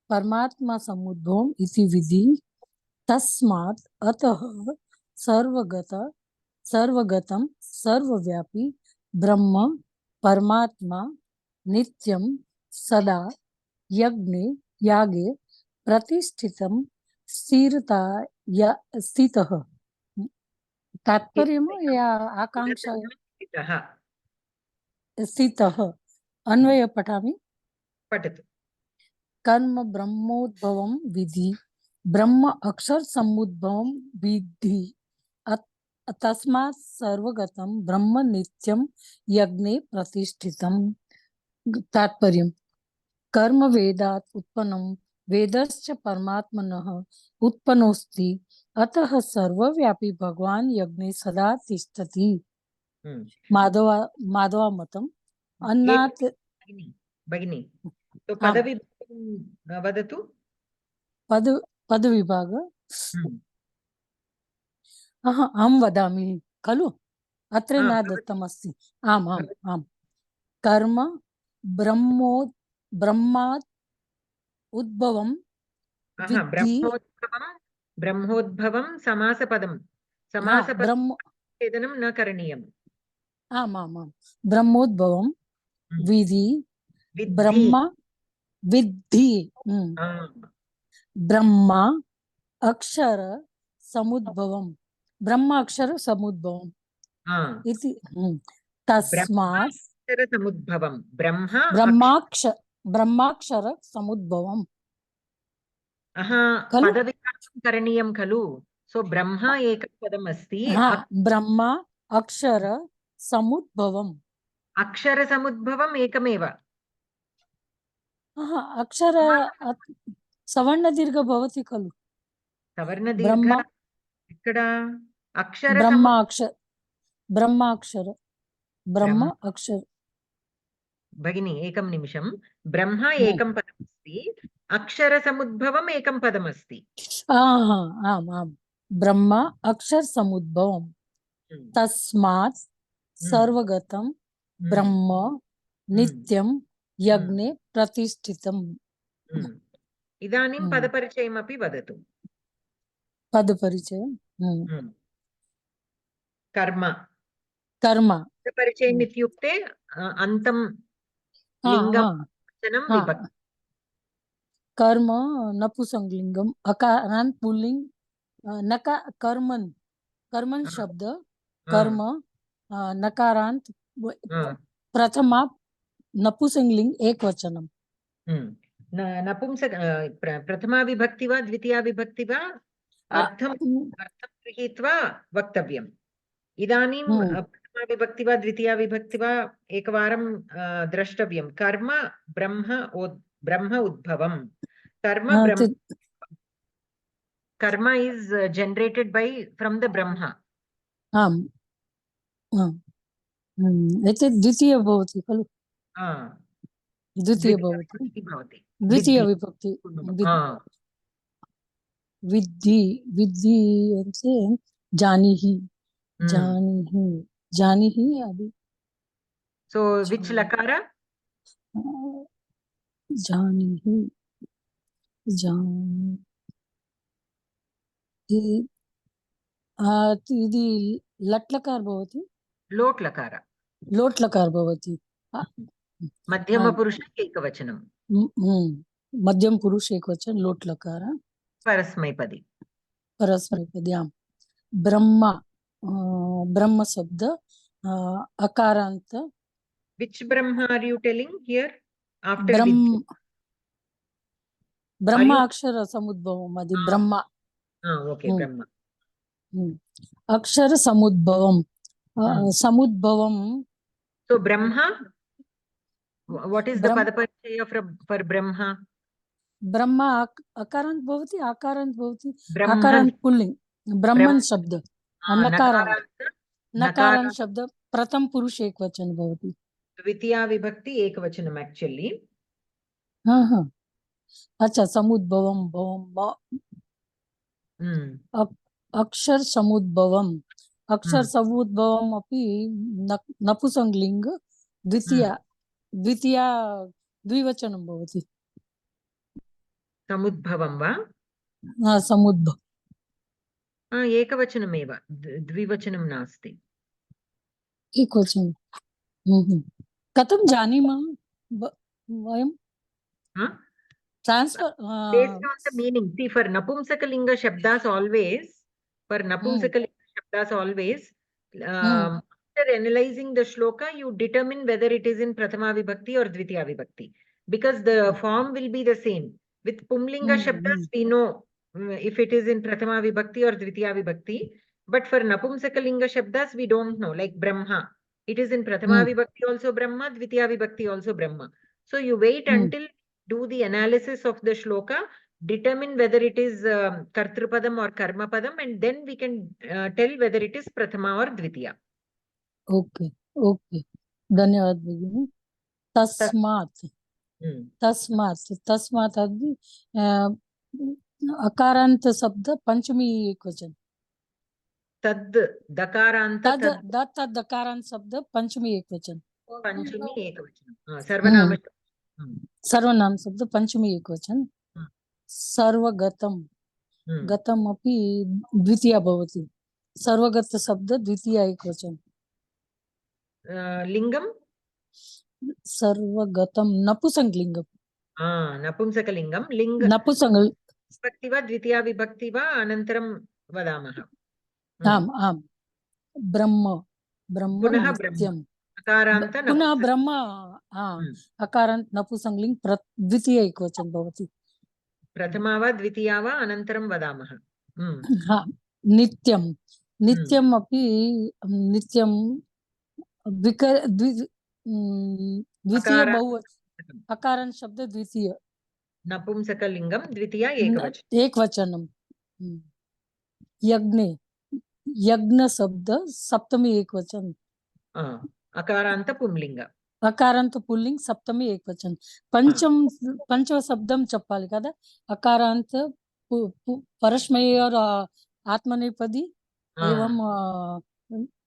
परमात्मा समुद्भवम् इति विधि तस्मात् अतः सर्वगतं सर्वव्यापी ब्रह्म परमात्मा नित्यं सदा यज्ञे यागे प्रतिष्ठितं स्थितः. तात्पर्यं या आकांक्षा स्थितः. अन्वय पठामि. पठतु. कर्म ब्रह्मोद्भवं विधि ब्रह्म अक्षर समुद्भवं विधि तस्मात् सर्वगतं ब्रह्म नित्यं यज्ञे प्रतिष्ठितं. तात्पर्यं कर्म वेदात् उत्पन्नं वेदश्च परमात्मनः उत्पन्नोऽस्ति अतः सर्वव्यापी भगवान् यज्ञे सदा तिष्ठति. माधवा मतम् अन्नात् भगिनी तो पदवी वदतु. पदविभाग अहं वदामि खलु अत्र न दत्तमस्ति. आम् आम् आम्. कर्म ब्रह्मात् उद्भवं ब्रह्मोद्भवं समासपदं छेदनं न करणीयम्. आमामां ब्रह्मोद्भवं विधि विद्धि. ब्रह्म विद्धि ब्रह्मा अक्षर समुद्भवं ब्रह्म अक्षर समुद्भवम् इति तस्मात् ब्रह्माक्षरसमुद्भवं. ब्रह्माक्षर समुद्भवम् खलु पदविभागं करणीयं खलु. सो ब्रह्मा एकं पदम् अस्ति. ब्रह्मा अक्षर समुद्भवम् अक्षरसमुद्भवम् एकमेव. अक्षर सवर्णदीर्घ भवति खलु. सवर्णदीर्घ ఇక్కడ అక్షర ब्रह्माक्षर भगिनी एकं निमिषं. ब्रह्म एकं पदमस्ति, अक्षरसमुद्भवम् एकं पदमस्ति. आम् आम् ब्रह्म अक्षर समुद्भवम् तस्मात् सर्वगतं ब्रह्म नित्यं यज्ञे प्रतिष्ठितम्. इदानीं पदपरिचयमपि वदतु. पदपरिचयं कर्म पदपरिचयम् इत्युक्ते अन्तं लिङ्गं वचनं विभक्ति. कर्म नपुंसकलिङ्गम् अकारान्त पुल्लिङ्ग कर्मन् शब्द कर्म नकारांत प्रथमा नपुंसकलिंग एकवचनम्. नपुंसक प्रथमा विभक्ति वा द्वितीया विभक्ति वा अर्थं गृहीत्वा वक्तव्यम्. इदानीं प्रथमा विभक्ति वा द्वितीया विभक्ति वा एकवारं द्रष्टव्यं. कर्म ब्रह्म उद्भवम्. कर्म is generated from the Brahma. द्वितीय भवति खलु. द्वितीय भवति द्वितीय विभक्ति विद्धि से जानीहि आदि. So which lakara? जानीहि ఇది लट् लकार भवति. लोट् लकार भवति. मध्यमपुरुष एकवचनं. मध्यम पुरुष एकवचन लोट् लकार परस्मैपदी. आम्. ब्रह्म शब्द अकारांत. Which Brahma are you telling here? After ब्रह्म अक्षर समुद्भवम् అది ब्रह्म. Okay, Brahma. अक्षर समुद्भवम्. So Brahma, what is the padaparichaya for Brahma? Brahma अकारांत भवति अकारांत पुल्लिंग ब्रह्मन् शब्द नकारांत शब्द प्रथम पुरुष एकवचन भवति. द्वितीया विभक्ति एकवचनम् एक्चुअली. अच्छा समुद्भवं अक्षर समुद्भवम् अपि नपुंसकलिंग द्वितीया द्विवचनं भवति. समुद्भवं वा? समुद्भव एकवचनमेव, द्विवचनं नास्ति. एकवचनं. कथं जानीमः वयं? Transfer based on the meaning. See, for napumsakalinga shabdas always, after analyzing the shloka, you determine whether it is in prathama vibhakti or dvitiya vibhakti, because the form will be the same. With pumlinga shabdas, we know if it is in prathama vibhakti or dvitiya vibhakti, but for napumsakalinga shabdas, we don't know. Like Brahma, it is in prathama vibhakti also Brahma, dvitiya vibhakti also Brahma. So you wait until do the analysis of the shloka, determine whether it is kartrupadam or karmapadam, and then we can tell whether it is prathama or dvitiya. Okay. धन्यवाद भगिनी. तस्मात् आदि अकारांत शब्द पंचमी एकवचन. दकारांत शब्द पंचमी एकवचन. सर्वनाम शब्द पंचमी एकवचन. सर्वगतम गतम अपि द्वितीया भवति. सर्वगत शब्द द्वितीय एकवचन. लिंगम सर्वगतम नपुंसकलिंगम. नपुंसकलिंगम. लिंग नपुंसक. विभक्ति वा द्वितीया विभक्ति वा अनन्तरं वदामः. आम् आम्. ब्रह्म ब्रह्म पुनः ब्रह्म. नित्यम. अकारान्त पुनः नपुंसक. ब्रह्म अकारान्त नपुंसकलिंग द्वितीय एकवचन भवति. प्रथमा वा द्वितीया वा अनन्तरं वदामः. हा नित्यम. नित्यम अपि नित्यम द्वितीय बहुवचन. अकारान्त शब्द द्वितीय. नपुंसकलिंगम द्वितीया एकवचन. एकवचनम. यज्ञ यज्ञ शब्द सप्तमी एकवचन. अकारान्त पुंलिंग. అకారాంత పుల్లింగ్ సప్తమి ఏకవచనం. పంచమ శబ్దం చెప్పాలి కదా. అకారాంత పరస్మై और ఆత్మనేపది ఏవం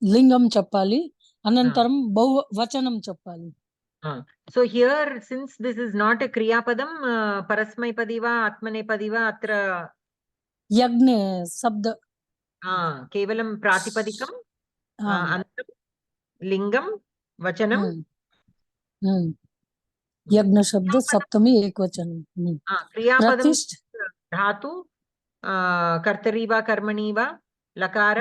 లింగం చెప్పాలి. అనంతరం బహువచనం చెప్పాలి. So here, since this is not a kriya padam, parasmaipadi va atmanepadi va atra యజ్ఞ శబ్ద kevalam pratipadikam antam lingam vachanam. यज्ञ शब्द सप्तमी एकवचन. क्रियापदम धातु कर्तरी वा कर्मणि वा लकार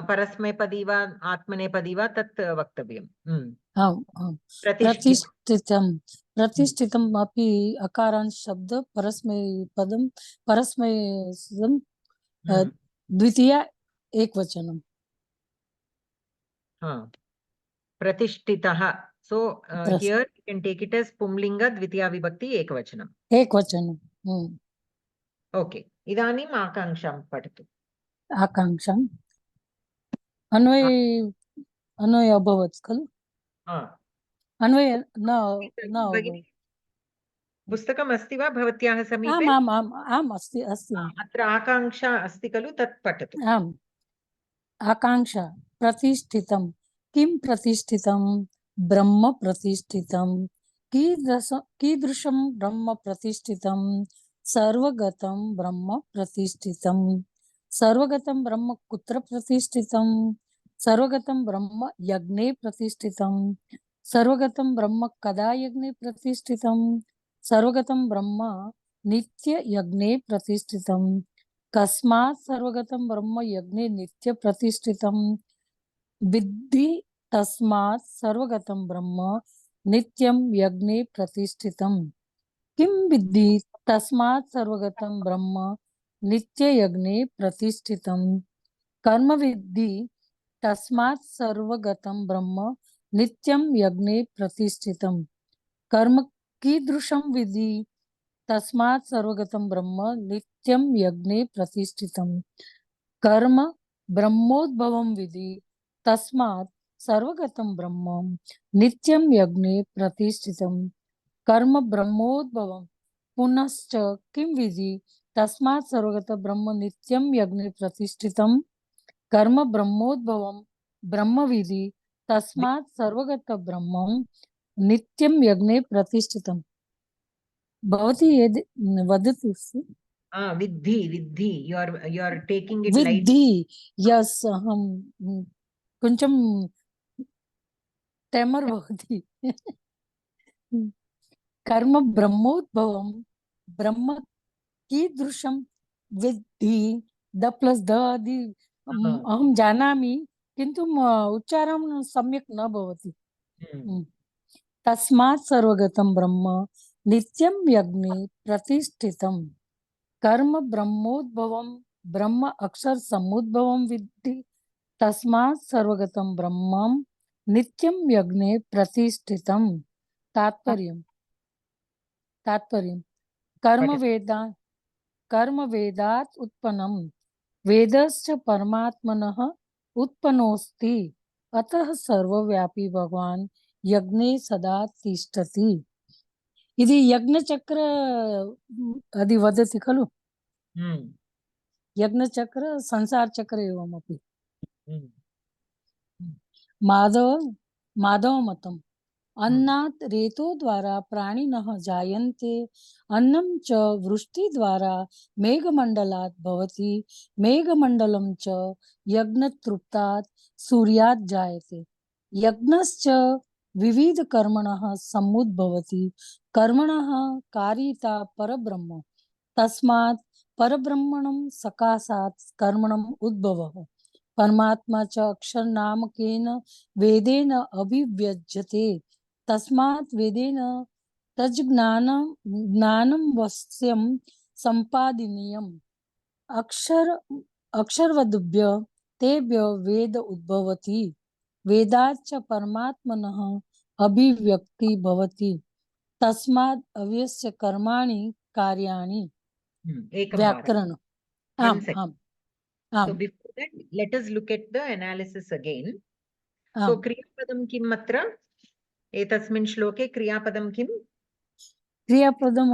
परस्मैपदी वा आत्मनेपदी वा तत् वक्तव्यम्. प्रतिष्ठितम. प्रतिष्ठितम अपि अकारांत शब्द परस्मैपदम परस्मैपदम द्वितीय एकवचनम. प्रतिष्ठितः. So here you can take it as pumlinga dvitiya vibhakti ekvachanam. Ekvachanam. Okay. Idanim akankshaam padatu. आकांक्षा अन्वय अन्वय अभवत् खलु. अन्वय न पुस्तकम् अस्ति वा भवत्याः समीपे? आम् आम् आम् अस्ति अस्ति. अत्र आकांक्षा अस्ति खलु, तत् पठतु. आम्. आकांक्षा प्रतिष्ठितं. किं प्रतिष्ठितं? ब्रह्म प्रतिष्ठितं. कीदृशं ब्रह्म प्रतिष्ठितं? सर्वगतं ब्रह्म प्रतिष्ठितं. सर्वगतं ब्रह्म कुत्र प्रतिष्ठितं? सर्वगतं ब्रह्म यज्ञे प्रतिष्ठितं. सर्वगतं ब्रह्म कदा यज्ञे प्रतिष्ठितं? सर्वगतं ब्रह्म नित्य यज्ञे प्रतिष्ठितं. कस्मात् सर्वगतं ब्रह्म यज्ञे नित्य प्रतिष्ठितं? विद्धि तस्मात् सर्वगतं ब्रह्म नित्यं यज्ञे प्रतिष्ठितं. किं विद्धि तस्मात् सर्वगतं ब्रह्म नित्य यज्ञे प्रतिष्ठितं? कर्म विद्धि तस्मात् सर्वगतं ब्रह्म नित्यं यज्ञे प्रतिष्ठितं. कर्म कीदृशं विद्धि तस्मात् सर्वगतं ब्रह्म नित्यं यज्ञे प्रतिष्ठितं. कर्म ब्रह्मोद्भवं विद्धि तस्मात् सर्वगतं ब्रह्म नित्यं यज्ञे प्रतिष्ठितं. कर्म ब्रह्मोद्भवं पुनश्च किं विधि तस्मात् सर्वगतं ब्रह्म नित्यं यज्ञे प्रतिष्ठितं. कर्म ब्रह्मोद्भवं ब्रह्म विधि तस्मात् सर्वगतं ब्रह्म नित्यं यज्ञे प्रतिष्ठितं. भवती यद् वदति विद्धि विद्धि you are taking it light. विद्धि. यस् अहं కొంచెం टेमर भवति. कर्म ब्रह्मोद्भवं ब्रह्म कीदृशं विद्धि. द प्लस द अहं जानामि किन्तु उच्चारणं सम्यक् न भवति. तस्मात् सर्वगतं ब्रह्म नित्यं यज्ञे प्रतिष्ठितं. कर्म ब्रह्मोद्भवं ब्रह्म अक्षर समुद्भवं विद्धि तस्मात् सर्वगतं ब्रह्म नित्यं यज्ञे प्रतिष्ठितं. तात्पर्यं कर्म वेदात् उत्पन्नं. वेदश्च परमात्मनः उत्पन्नोऽस्ति. अतः सर्वव्यापी भगवान् यज्ञे सदा तिष्ठति. इति यज्ञचक्र अदि वदति खलु. यज्ञचक्र संसारचक्र एवमपि. माधव मतं अन्नात् रेतो द्वारा प्राणिनः जायन्ते अन्नं च वृष्टि द्वारा मेघमण्डलात् भवति मेघमण्डलं च यज्ञतृप्तात् सूर्यात् जायते यज्ञश्च विविधकर्मणः समुद्भवति कर्मणः कारिता परब्रह्म तस्मात् परब्रह्मणं सकाशात् कर्मणम् उद्भवः परमात्मा च अक्षर नामकेन वेदेन अभिव्यज्यते तस्मात् वेदेन ज्ञानं वश्यं सम्पादनीयम् अक्षरवद्भ्य तेभ्य वेद उद्भवति वेदाच्च परमात्मनः अभिव्यक्ति भवति तस्मात् अव्यस्य कर्माणि कार्याणि Ekam व्याकरण One आम second. आम So आम before that, let us look at the analysis again. So आम kriyapadam kim matra? Etasmin shloke kriyapadam kim? क्रियापदम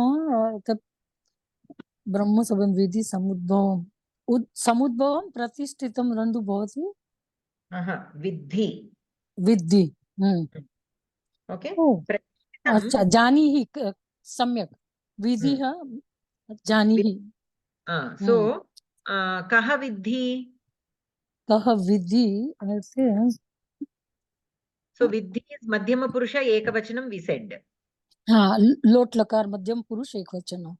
ब्रह्म संबंध विधि समुद्भवम समुद्भवम प्रतिष्ठितम रंडु भवति Vidhi. विद्धि Okay. ओ Pratitam, अच्छा जानी ही सम्यक विधि है जानी ही So kaha vidhi? कह विधि ऐसे So vidhi is madhyama purusha ekavachanam we said. हाँ लोट लकार मध्यम पुरुष एक वचन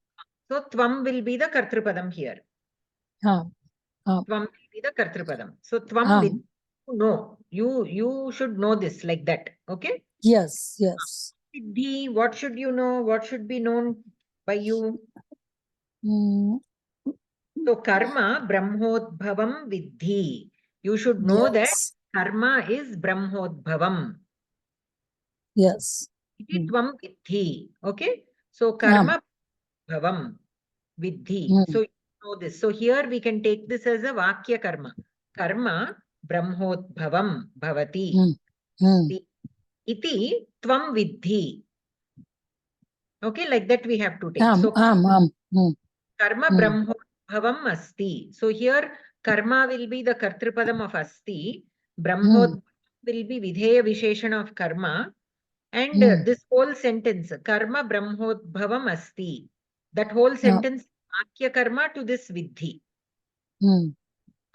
So tvam will be the kartrupadam here. हाँ हाँ Tvam will be the kartrupadam. So tvam हाँ vidhi. No, you should know this like that. Okay. Yes yes Vidhi, what should you know? What should be known by you? So karma brahmodbhavam vidhi. You should know that yes karma is brahmodbhavam. Yes Iti tvam vidhi. Okay. So karma bhavam vidhi. So you know this. So here we can take this as a vakya karma. Karma brahmodbhavam bhavati. Iti tvam vidhi. Okay, like that we have to take. So karma brahmodbhavam asti. So here karma will be the kartrupadam of asti. Brahmodbhavam will be videya visheshana of karma. And this whole sentence, karma brahmodbhavam asti. That whole sentence, vakya karma to this vidhi.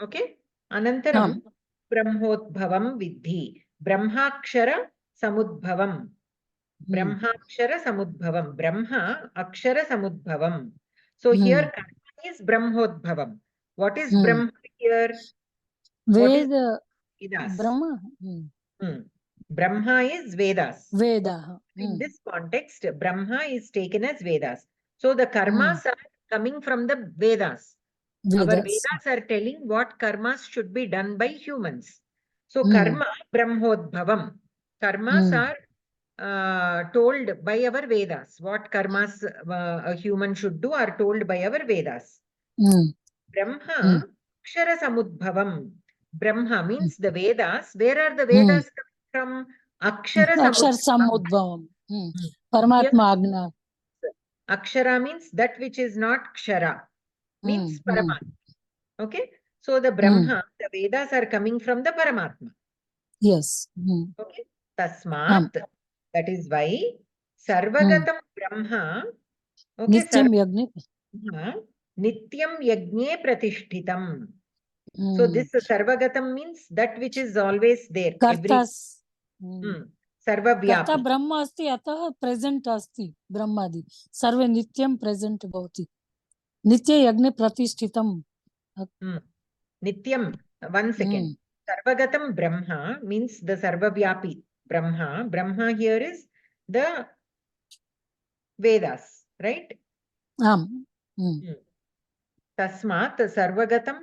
Okay. Anantaram brahmodbhavam vidhi. Brahmakshara samudbhavam. Brahmakshara samudbhavam. Brahma akshara samudbhavam. So here karma is brahmodbhavam. What is brahma here? What is Veda Vedas? Brahma Brahma is Vedas. Veda In this context, Brahma is taken as Vedas. So the karmas are coming from the Vedas. Our Vedas are telling what karmas should be done by humans. So karma brahmodbhavam. Karmas are told by our Vedas. What karmas a human should do are told by our Vedas. Brahma akshara samudbhavam. Brahma means the Vedas. Where are the Vedas coming from? Akshara अक्षर samudbhavam. समुद्भवम परमात्मा आज्ञा Akshara means that which is not kshara. Means Paramatma. Okay. So the Brahma, the Vedas are coming from the Paramatma. Yes. Okay. Tasmat. That is why Sarvagatam Brahma. Okay. नित्यम यज्ञ Nityam Yagne Pratishtitam. So this Sarvagatam means that which is always there. कर्ता Sarvavyapi. कर्ता ब्रह्म अस्ति अतः present अस्ति ब्रह्मादि सर्वे नित्यम present भवति नित्य यज्ञ प्रतिष्ठितम Nityam. One second. Sarvagatam Brahma means the Sarvavyapi Brahma. Brahma here is the Vedas, right? Tasmat Sarvagatam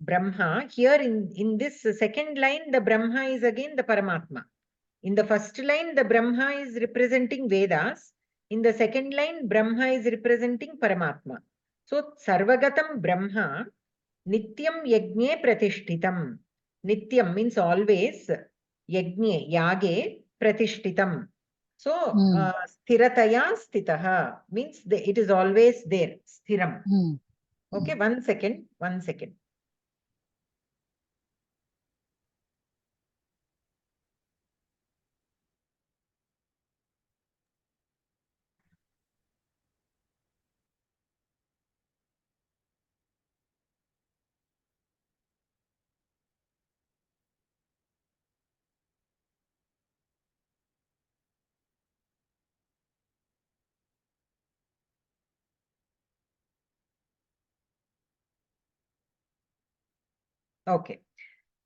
Brahma. Here in this second line, the Brahma is again the Paramatma. In the first line, the Brahma is representing Vedas. In the second line, Brahma is representing Paramatma. So Sarvagatam Brahma Nityam Yagne Pratishtitam. Nityam means always. Yagne, Yage, Pratishtitam. So, Sthirataya Stitaha means it is always there. Sthiram. Okay, 1 second. 1 second. Okay.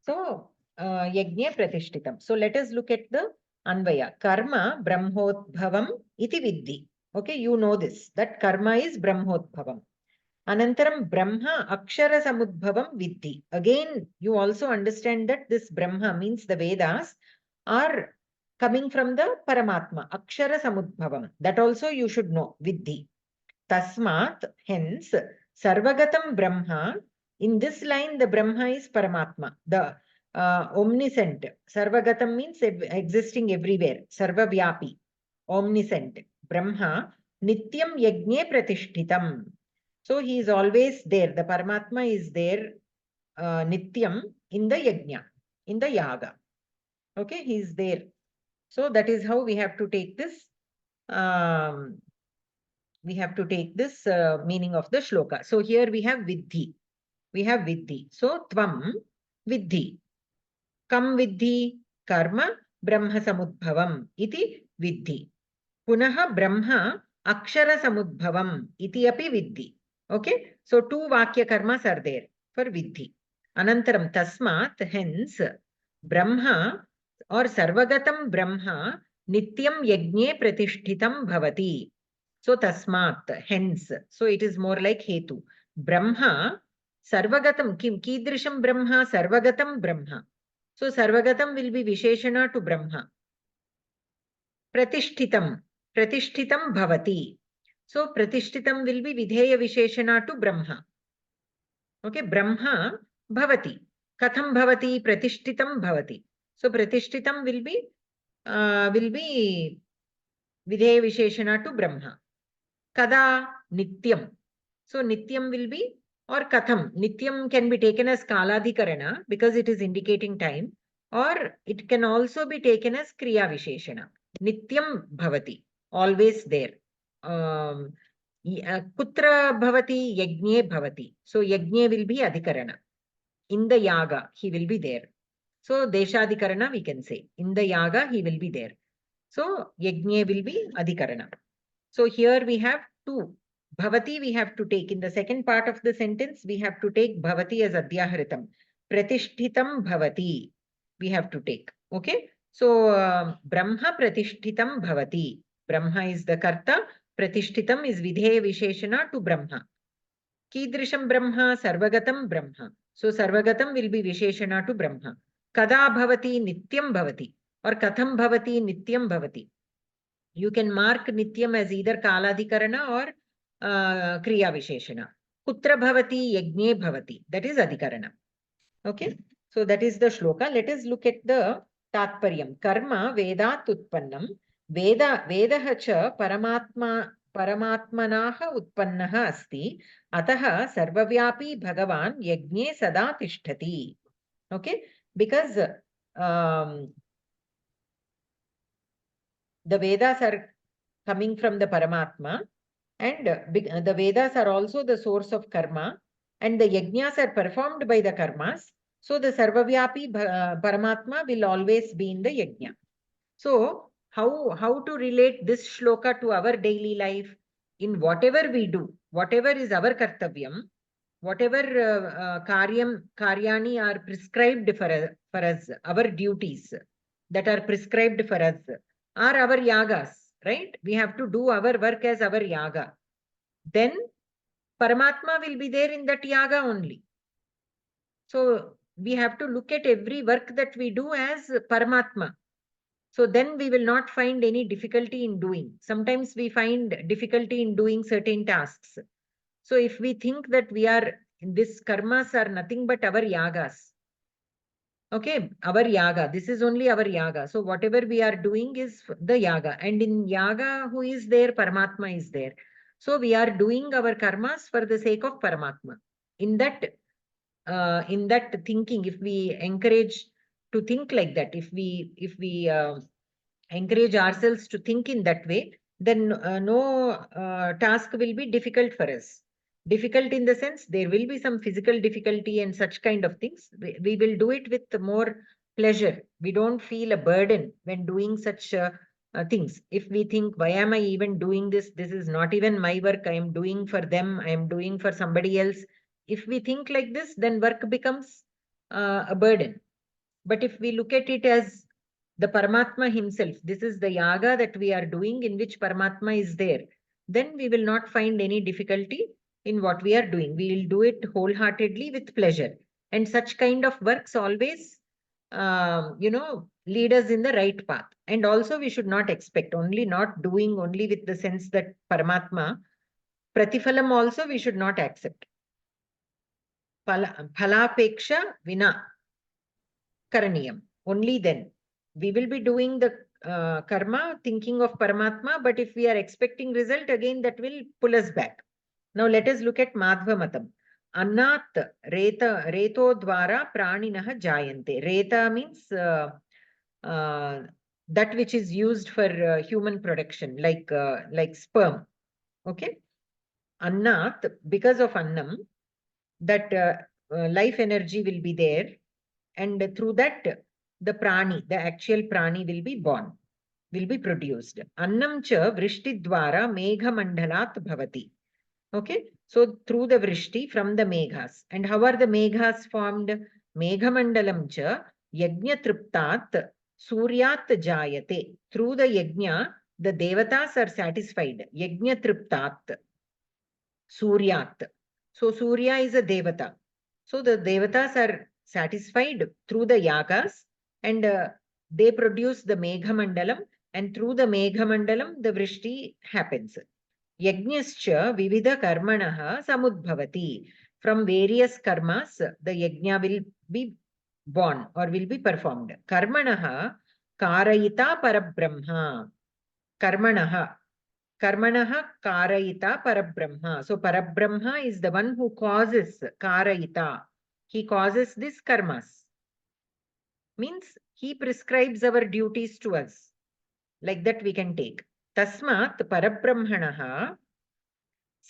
So, Yajne Pratishtitam. So, let us look at the Anvaya. Karma Brahmodbhavam iti Viddhi. Okay, you know this, that karma is Brahmodbhavam. Anantaram Brahma Akshara Samudbhavam Viddhi. Again, you also understand that this Brahma means the Vedas are coming from the Paramatma, Akshara Samudbhavam. That also you should know, Viddhi. Tasmat, hence, Sarvagatam Brahma. In this line, the Brahma is Paramatma, the omniscient. Sarvagatam means existing everywhere. Sarvavyapi, omniscient. Brahma, Nityam Yajne Pratishtitam. So he is always there. The Paramatma is there, Nityam, in the Yajna, in the Yaga. Okay, he is there. So that is how we have to take this. We have to take this meaning of the shloka. So here we have Viddhi. We have Viddhi. So Tvam Viddhi. Kam Viddhi? Karma Brahma Samudbhavam iti Viddhi. Punaha Brahma Akshara Samudbhavam iti api Viddhi. Okay. So two Vakya karmas are there for Viddhi. Anantaram Tasmat, hence Brahma or Sarvagatam Brahma Nityam Yajne Pratishtitam Bhavati. So Tasmat, hence. So it is more like Hetu. Brahma, Sarvagatam, Kidrisham Brahma, Sarvagatam Brahma. So Sarvagatam will be Visheshana to Brahma. Pratishtitam, Pratishtitam Bhavati. So Pratishtitam will be Vidheya Visheshana to Brahma. Okay, Brahma Bhavati. Katham Bhavati, Pratishtitam Bhavati. So Pratishtitam will be Vidheya Visheshana to Brahma. Kada Nityam. So Nityam will be, or Katham. Nityam can be taken as Kaladhikarana because it is indicating time, or it can also be taken as Kriya Visheshana. Nityam Bhavati, always there. Kutra Bhavati, Yajne Bhavati. So Yajne will be Adhikarana. In the Yaga, he will be there. So Deshadhikarana we can say. In the Yaga, he will be there. So Yajne will be Adhikarana. So here we have two. Bhavati we have to take. In the second part of the sentence, we have to take Bhavati as Adhyaharitam. Pratishtitam Bhavati we have to take. Okay. So Brahma Pratishtitam Bhavati. Brahma is the Karta. Pratishtitam is Vidheya Visheshana to Brahma. Kidrisham Brahma, Sarvagatam Brahma. So Sarvagatam will be Visheshana to Brahma. Kada Bhavati Nityam Bhavati or Katham Bhavati Nityam Bhavati. You can mark Nityam as either Kaladhikarana or Kriya Visheshana. Kutra Bhavati Yajne Bhavati. That is Adhikarana. Okay. So that is the shloka. Let us look at the Tatparyam. Karma Vedat Utpannam. Vedaha cha Paramatmanaha Utpannaha asti. Ataha Sarvavyapi Bhagavan Yajne Sada Tishtati. Okay. Because the Vedas are coming from the Paramatma, and the Vedas are also the source of karma, and the yajnas are performed by the karmas. So the Sarvavyapi Paramatma will always be in the yajna. So how to relate this shloka to our daily life? In whatever we do, whatever is our kartavyam, whatever karyani are prescribed for us, our duties that are prescribed for us are our yagas, right? We have to do our work as our yaga. Then Paramatma will be there in that yaga only. So we have to look at every work that we do as Paramatma. So then we will not find any difficulty in doing. Sometimes we find difficulty in doing certain tasks. So if we think that these karmas are nothing but our yagas. Okay, our yaga. This is only our yaga. So whatever we are doing is the yaga. And in yaga, who is there? Paramatma is there. So we are doing our karmas for the sake of Paramatma. In that thinking, if we encourage to think like that, if we encourage ourselves to think in that way, then no task will be difficult for us. Difficult in the sense there will be some physical difficulty and such kind of things. We will do it with more pleasure. We don't feel a burden when doing such things. If we think, why am I even doing this? This is not even my work. I am doing for them. I am doing for somebody else. If we think like this, then work becomes a burden. But if we look at it as the Paramatma himself, this is the yaga that we are doing in which Paramatma is there, then we will not find any difficulty in what we are doing. We will do it wholeheartedly with pleasure. And such kind of works always, lead us in the right path. And also we should not expect not doing only with the sense that Paramatma, Pratiphalam also we should not accept. Phalapeksha vina karaniyam. Only then we will be doing the karma thinking of Paramatma, but if we are expecting result, again that will pull us back. Now let us look at Madhva Matam. Annat reto dvara praninaha jayante. Reta means that which is used for human production, like sperm. Okay. Annat, because of annam, that life energy will be there, and through that the prani, the actual prani will be born, will be produced. Annam cha vrishti dvara megha mandalat bhavati. Okay, so through the vrishti from the meghas. And how are the meghas formed? Megha mandalam cha yajna triptat suryat jayate. Through the yajna, the devatas are satisfied. Yajna triptat suryat. So Surya is a devata. So the devatas are satisfied through the yagas, and they produce the megha mandalam, and through the megha mandalam the vrishti happens. Yajnascha vividha karmanaha samudbhavati. From various karmas, the yajna will be born or will be performed. Karmanaha karayita parabrahma. Karmanaha karayita parabrahma. So parabrahma is the one who causes karayita. He causes these karmas. Means he prescribes our duties to us. Like that we can take. Tasmat parabrahmanaha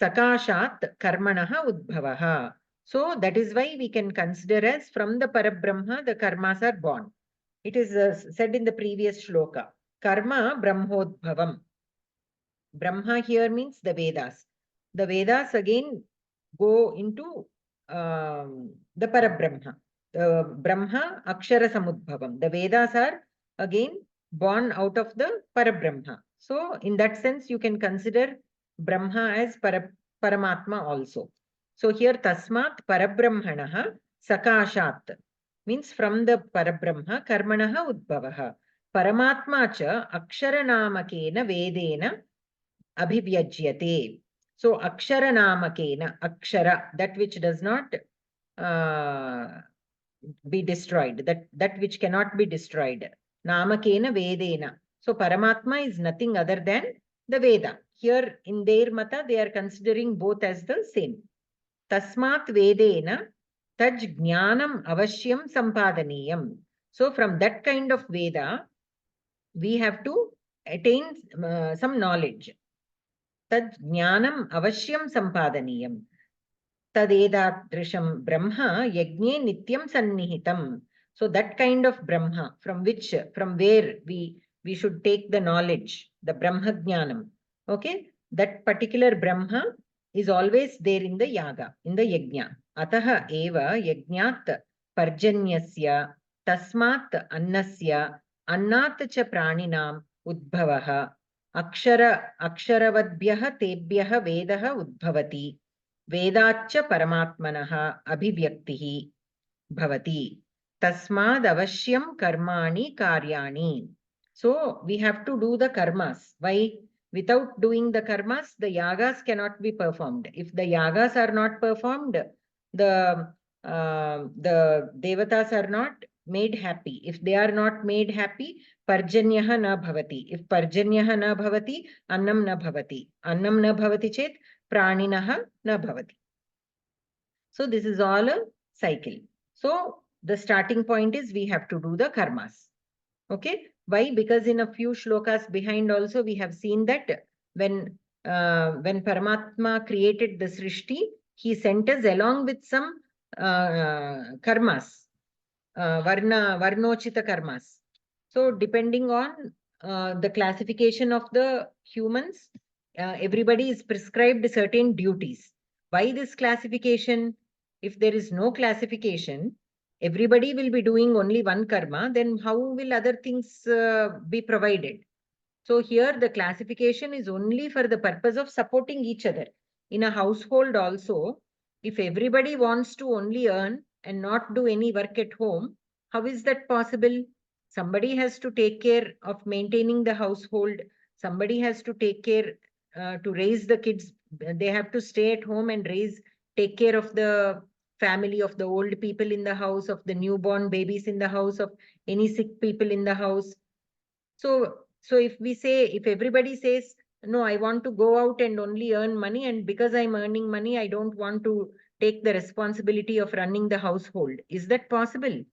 sakashat karmanaha udbhavaha. So that is why we can consider as from the Parabrahma the karmas are born. It is said in the previous shloka. Karma brahmodbhavam. Brahma here means the Vedas. The Vedas again go into the Parabrahma. The Brahma Akshara Samudbhavam. The Vedas are again born out of the Parabrahma. So in that sense, you can consider Brahma as Paramatma also. So here Tasmat Parabrahmanaha Sakashat means from the Parabrahma Karmanaha Udbhavaha. Paramatma cha Akshara Namakena Vedena Abhivyajyate. So Akshara Namakena, Akshara, that which does not be destroyed, that which cannot be destroyed. Namakena Vedena. So Paramatma is nothing other than the Veda. Here in their mata, they are considering both as the same. Tasmat Vedena Taj Jnanam Avashyam Sampadaniyam. So from that kind of Veda, we have to attain some knowledge. Tad jnanam avashyam sampadaniyam. Tadedadrisham brahma yajne nityam sannihitam. So that kind of brahma, from where we should take the knowledge, the brahma jnanam. Okay, that particular brahma is always there in the yaga, in the yajna. Ataha eva yajnat parjanyasya tasmat annasya annat cha praninam udbhavaha अक्षरवद्भ्यः तेभ्यः वेदः उद्भवति वेदाच्च परमात्मनः अभिव्यक्तिः भवति तस्मादवश्यं कर्माणि कार्याणि. So we have to do the karmas. Why? Without doing the karmas, the yagas cannot be performed. If the yagas are not performed, the devatas are not made happy. If they are not made happy, parjanyaha na bhavati. If parjanyaha na bhavati, annam na bhavati. Annam na bhavati chet, praninaha na bhavati. So this is all a cycle. So the starting point is we have to do the karmas. Okay. Why? Because in a few shlokas behind also we have seen that when Paramatma created the Srishti, he sent us along with some karmas, varnochita karmas. So depending on the classification of the humans, everybody is prescribed certain duties. Why this classification? If there is no classification, everybody will be doing only one karma, then how will other things be provided? So here the classification is only for the purpose of supporting each other. In a household also, if everybody wants to only earn and not do any work at home, how is that possible? Somebody has to take care of maintaining the household. Somebody has to take care to raise the kids. They have to stay at home and take care of the family, of the old people in the house, of the newborn babies in the house, of any sick people in the house. So if everybody says, no, I want to go out and only earn money, and because I'm earning money, I don't want to take the responsibility of running the household. Is that possible?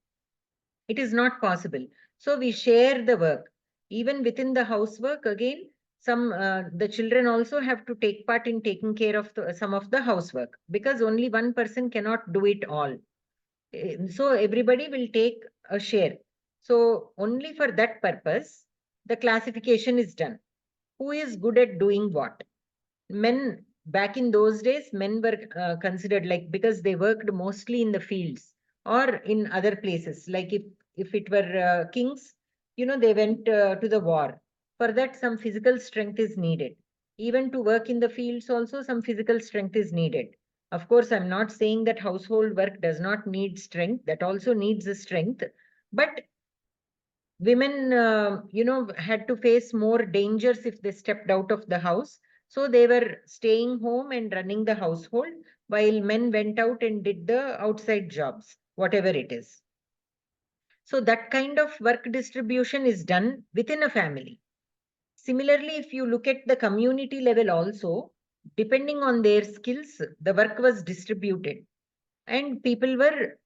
It is not possible. So we share the work. Even within the housework, again, the children also have to take part in taking care of some of the housework, because only one person cannot do it all. So everybody will take a share. So only for that purpose, the classification is done. Who is good at doing what? Men, back in those days, men were considered, like, because they worked mostly in the fields or in other places. Like if it were kings, they went to the war. For that, some physical strength is needed. Even to work in the fields also, some physical strength is needed. Of course, I'm not saying that household work does not need strength. That also needs a strength. But women, had to face more dangers if they stepped out of the house. So they were staying home and running the household, while men went out and did the outside jobs, whatever it is. So that kind of work distribution is done within a family. Similarly, if you look at the community level also, depending on their skills, the work was distributed. And people were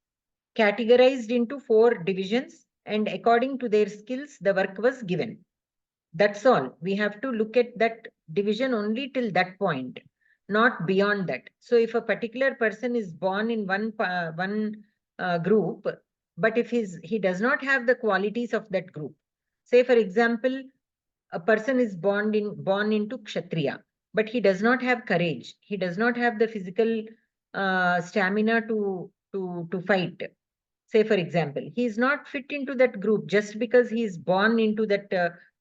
categorized into 4 divisions, and according to their skills, the work was given. That's all. We have to look at that division only till that point, not beyond that. So if a particular person is born in one group, but if he does not have the qualities of that group, say for example, a person is born into Kshatriya, but he does not have courage. He does not have the physical stamina to fight. Say for example, he is not fit into that group. Just because he is born into that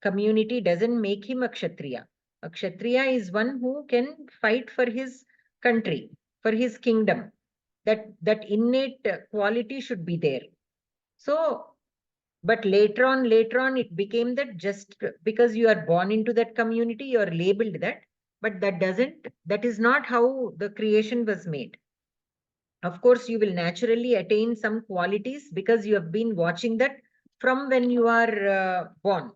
community doesn't make him a Kshatriya. A Kshatriya is one who can fight for his country, for his kingdom. That innate quality should be there. So, but later on, it became that just because you are born into that community, you are labeled that. But that is not how the creation was made. Of course, you will naturally attain some qualities because you have been watching that from when you are born.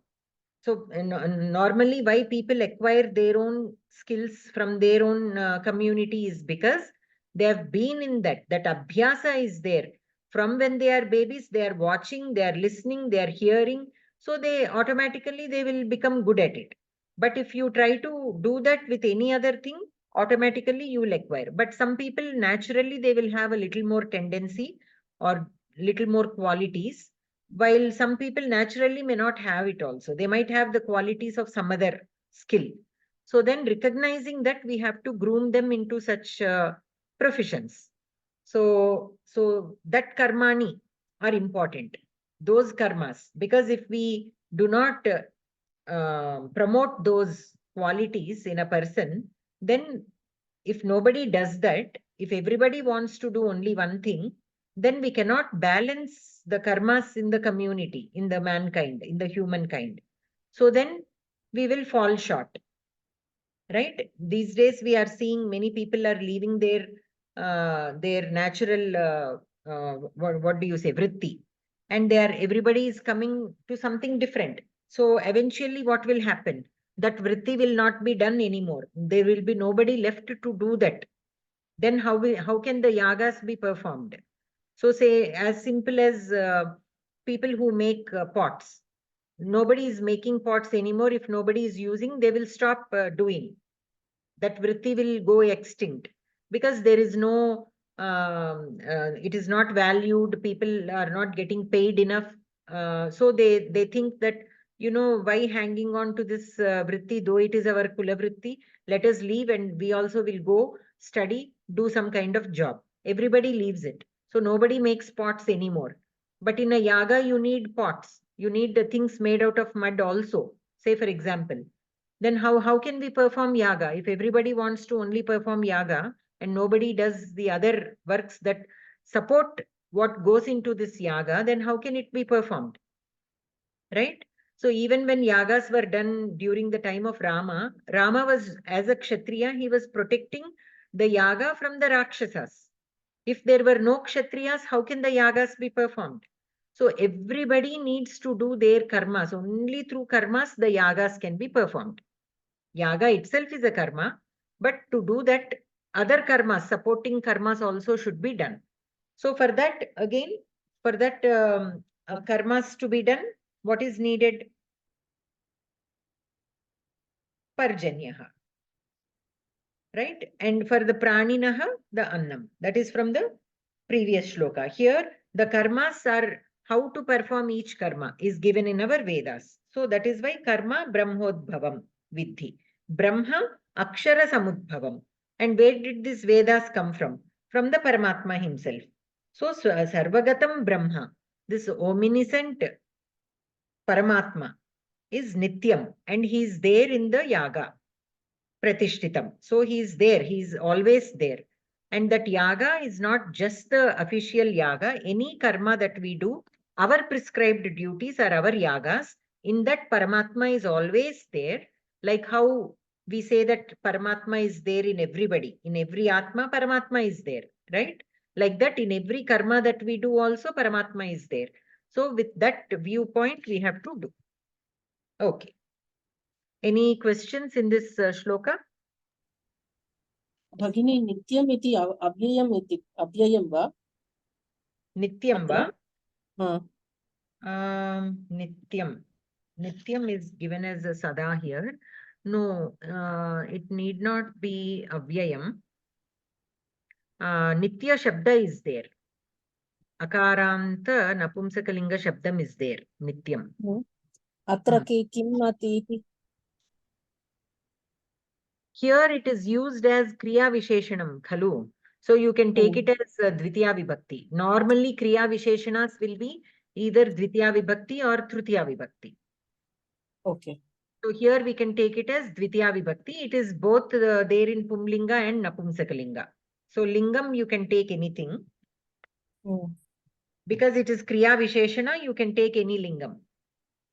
So normally why people acquire their own skills from their own community is because they have been in that abhyasa is there. From when they are babies, they are watching, they are listening, they are hearing. So they automatically they will become good at it. But if you try to do that with any other thing, automatically you will acquire. But some people naturally they will have a little more tendency or little more qualities, while some people naturally may not have it also. They might have the qualities of some other skill. So then recognizing that, we have to groom them into such professions. So that karmani are important, those karmas, because if we do not promote those qualities in a person, then if nobody does that, if everybody wants to do only one thing, then we cannot balance the karmas in the community, in the mankind, in the humankind. So then we will fall short. Right? These days we are seeing many people are leaving their natural what do you say, vritti, and everybody is coming to something different. So eventually what will happen? That vritti will not be done anymore. There will be nobody left to do that. Then how can the yagas be performed? So say as simple as people who make pots. Nobody is making pots anymore. If nobody is using, they will stop doing. That vritti will go extinct because there is no, it is not valued. People are not getting paid enough. So they think that, why hanging on to this vritti, though it is our kula vritti, let us leave and we also will go study, do some kind of job. Everybody leaves it. So nobody makes pots anymore. But in a yaga, you need pots. You need the things made out of mud also. Say, for example. Then how can we perform yaga? If everybody wants to only perform yaga and nobody does the other works that support what goes into this yaga, then how can it be performed? Right? So even when yagas were done during the time of Rama, Rama was, as a Kshatriya, he was protecting the yaga from the Rakshasas. If there were no Kshatriyas, how can the yagas be performed? So everybody needs to do their karmas. Only through karmas the yagas can be performed. Yaga itself is a karma, but to do that, other karmas, supporting karmas also should be done. So for that, again, for that karmas to be done, what is needed? Parjanyaha. Right? And for the praninaha, the annam. That is from the previous shloka. Here, the karmas are how to perform each karma is given in our Vedas. So that is why karma brahmodbhavam vidhi. Brahma akshara samudbhavam. And where did these Vedas come from? From the Paramatma himself. So sarvagatam Brahma, this omniscient Paramatma is Nityam and he is there in the yaga. Pratishtitam. So he is there, he is always there. And that yaga is not just the official yaga. Any karma that we do, our prescribed duties are our yagas. In that Paramatma is always there. Like how we say that Paramatma is there in everybody. In every Atma, Paramatma is there. Right? Like that, in every karma that we do also, Paramatma is there. So with that viewpoint, we have to do. Okay. Any questions in this shloka? भगिनी नित्यम् इति अव्ययम् वा? Nityam va? हा. Nityam. Nityam is given as a sada here. No, it need not be avyayam. Nitya shabda is there. Akaranta napumsakalinga shabdam is there. Nityam. अत्र किम् अति इति? Here it is used as kriya visheshanam khalu. So you can take it as dvitiya vibhakti. Normally kriya visheshanas will be either dvitiya vibhakti or tritiya vibhakti. Okay. So here we can take it as dvitiya vibhakti. It is both there in pumlinga and napumsakalinga. So lingam you can take anything. Because it is kriya visheshana, you can take any lingam.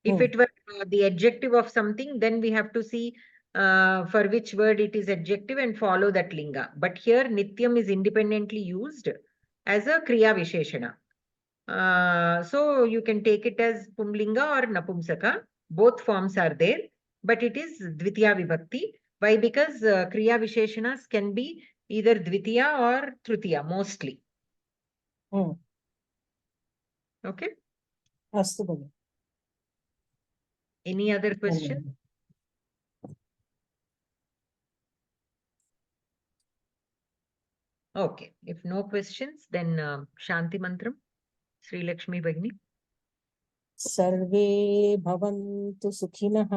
If it were the adjective of something, then we have to see for which word it is adjective and follow that linga. But here nityam is independently used as a kriya visheshana. So you can take it as pumlinga or napumsaka. Both forms are there, but it is dvitiya vibhakti. Why? Because kriya visheshanas can be either dvitiya or tritiya mostly. Okay. अस्तु भगिनि. Any other question? Okay. If no questions, then Shanti Mantram, Sri Lakshmi Bhagini. सर्वे भवन्तु सुखिनः,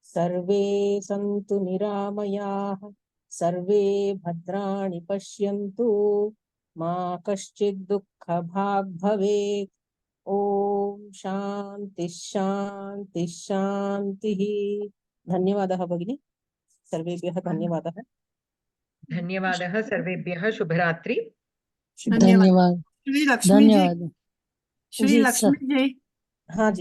सर्वे सन्तु निरामयाः, सर्वे भद्राणि पश्यन्तु, मा कश्चित् दुःखभाग् भवेत्. ओम शांति शांति शांतिः. धन्यवादः भगिनी. सर्वेभ्यः धन्यवादः. धन्यवादः सर्वेभ्यः. शुभरात्रि. धन्यवाद. श्री लक्ष्मी जी. श्री लक्ष्मी जी. हाँ जी.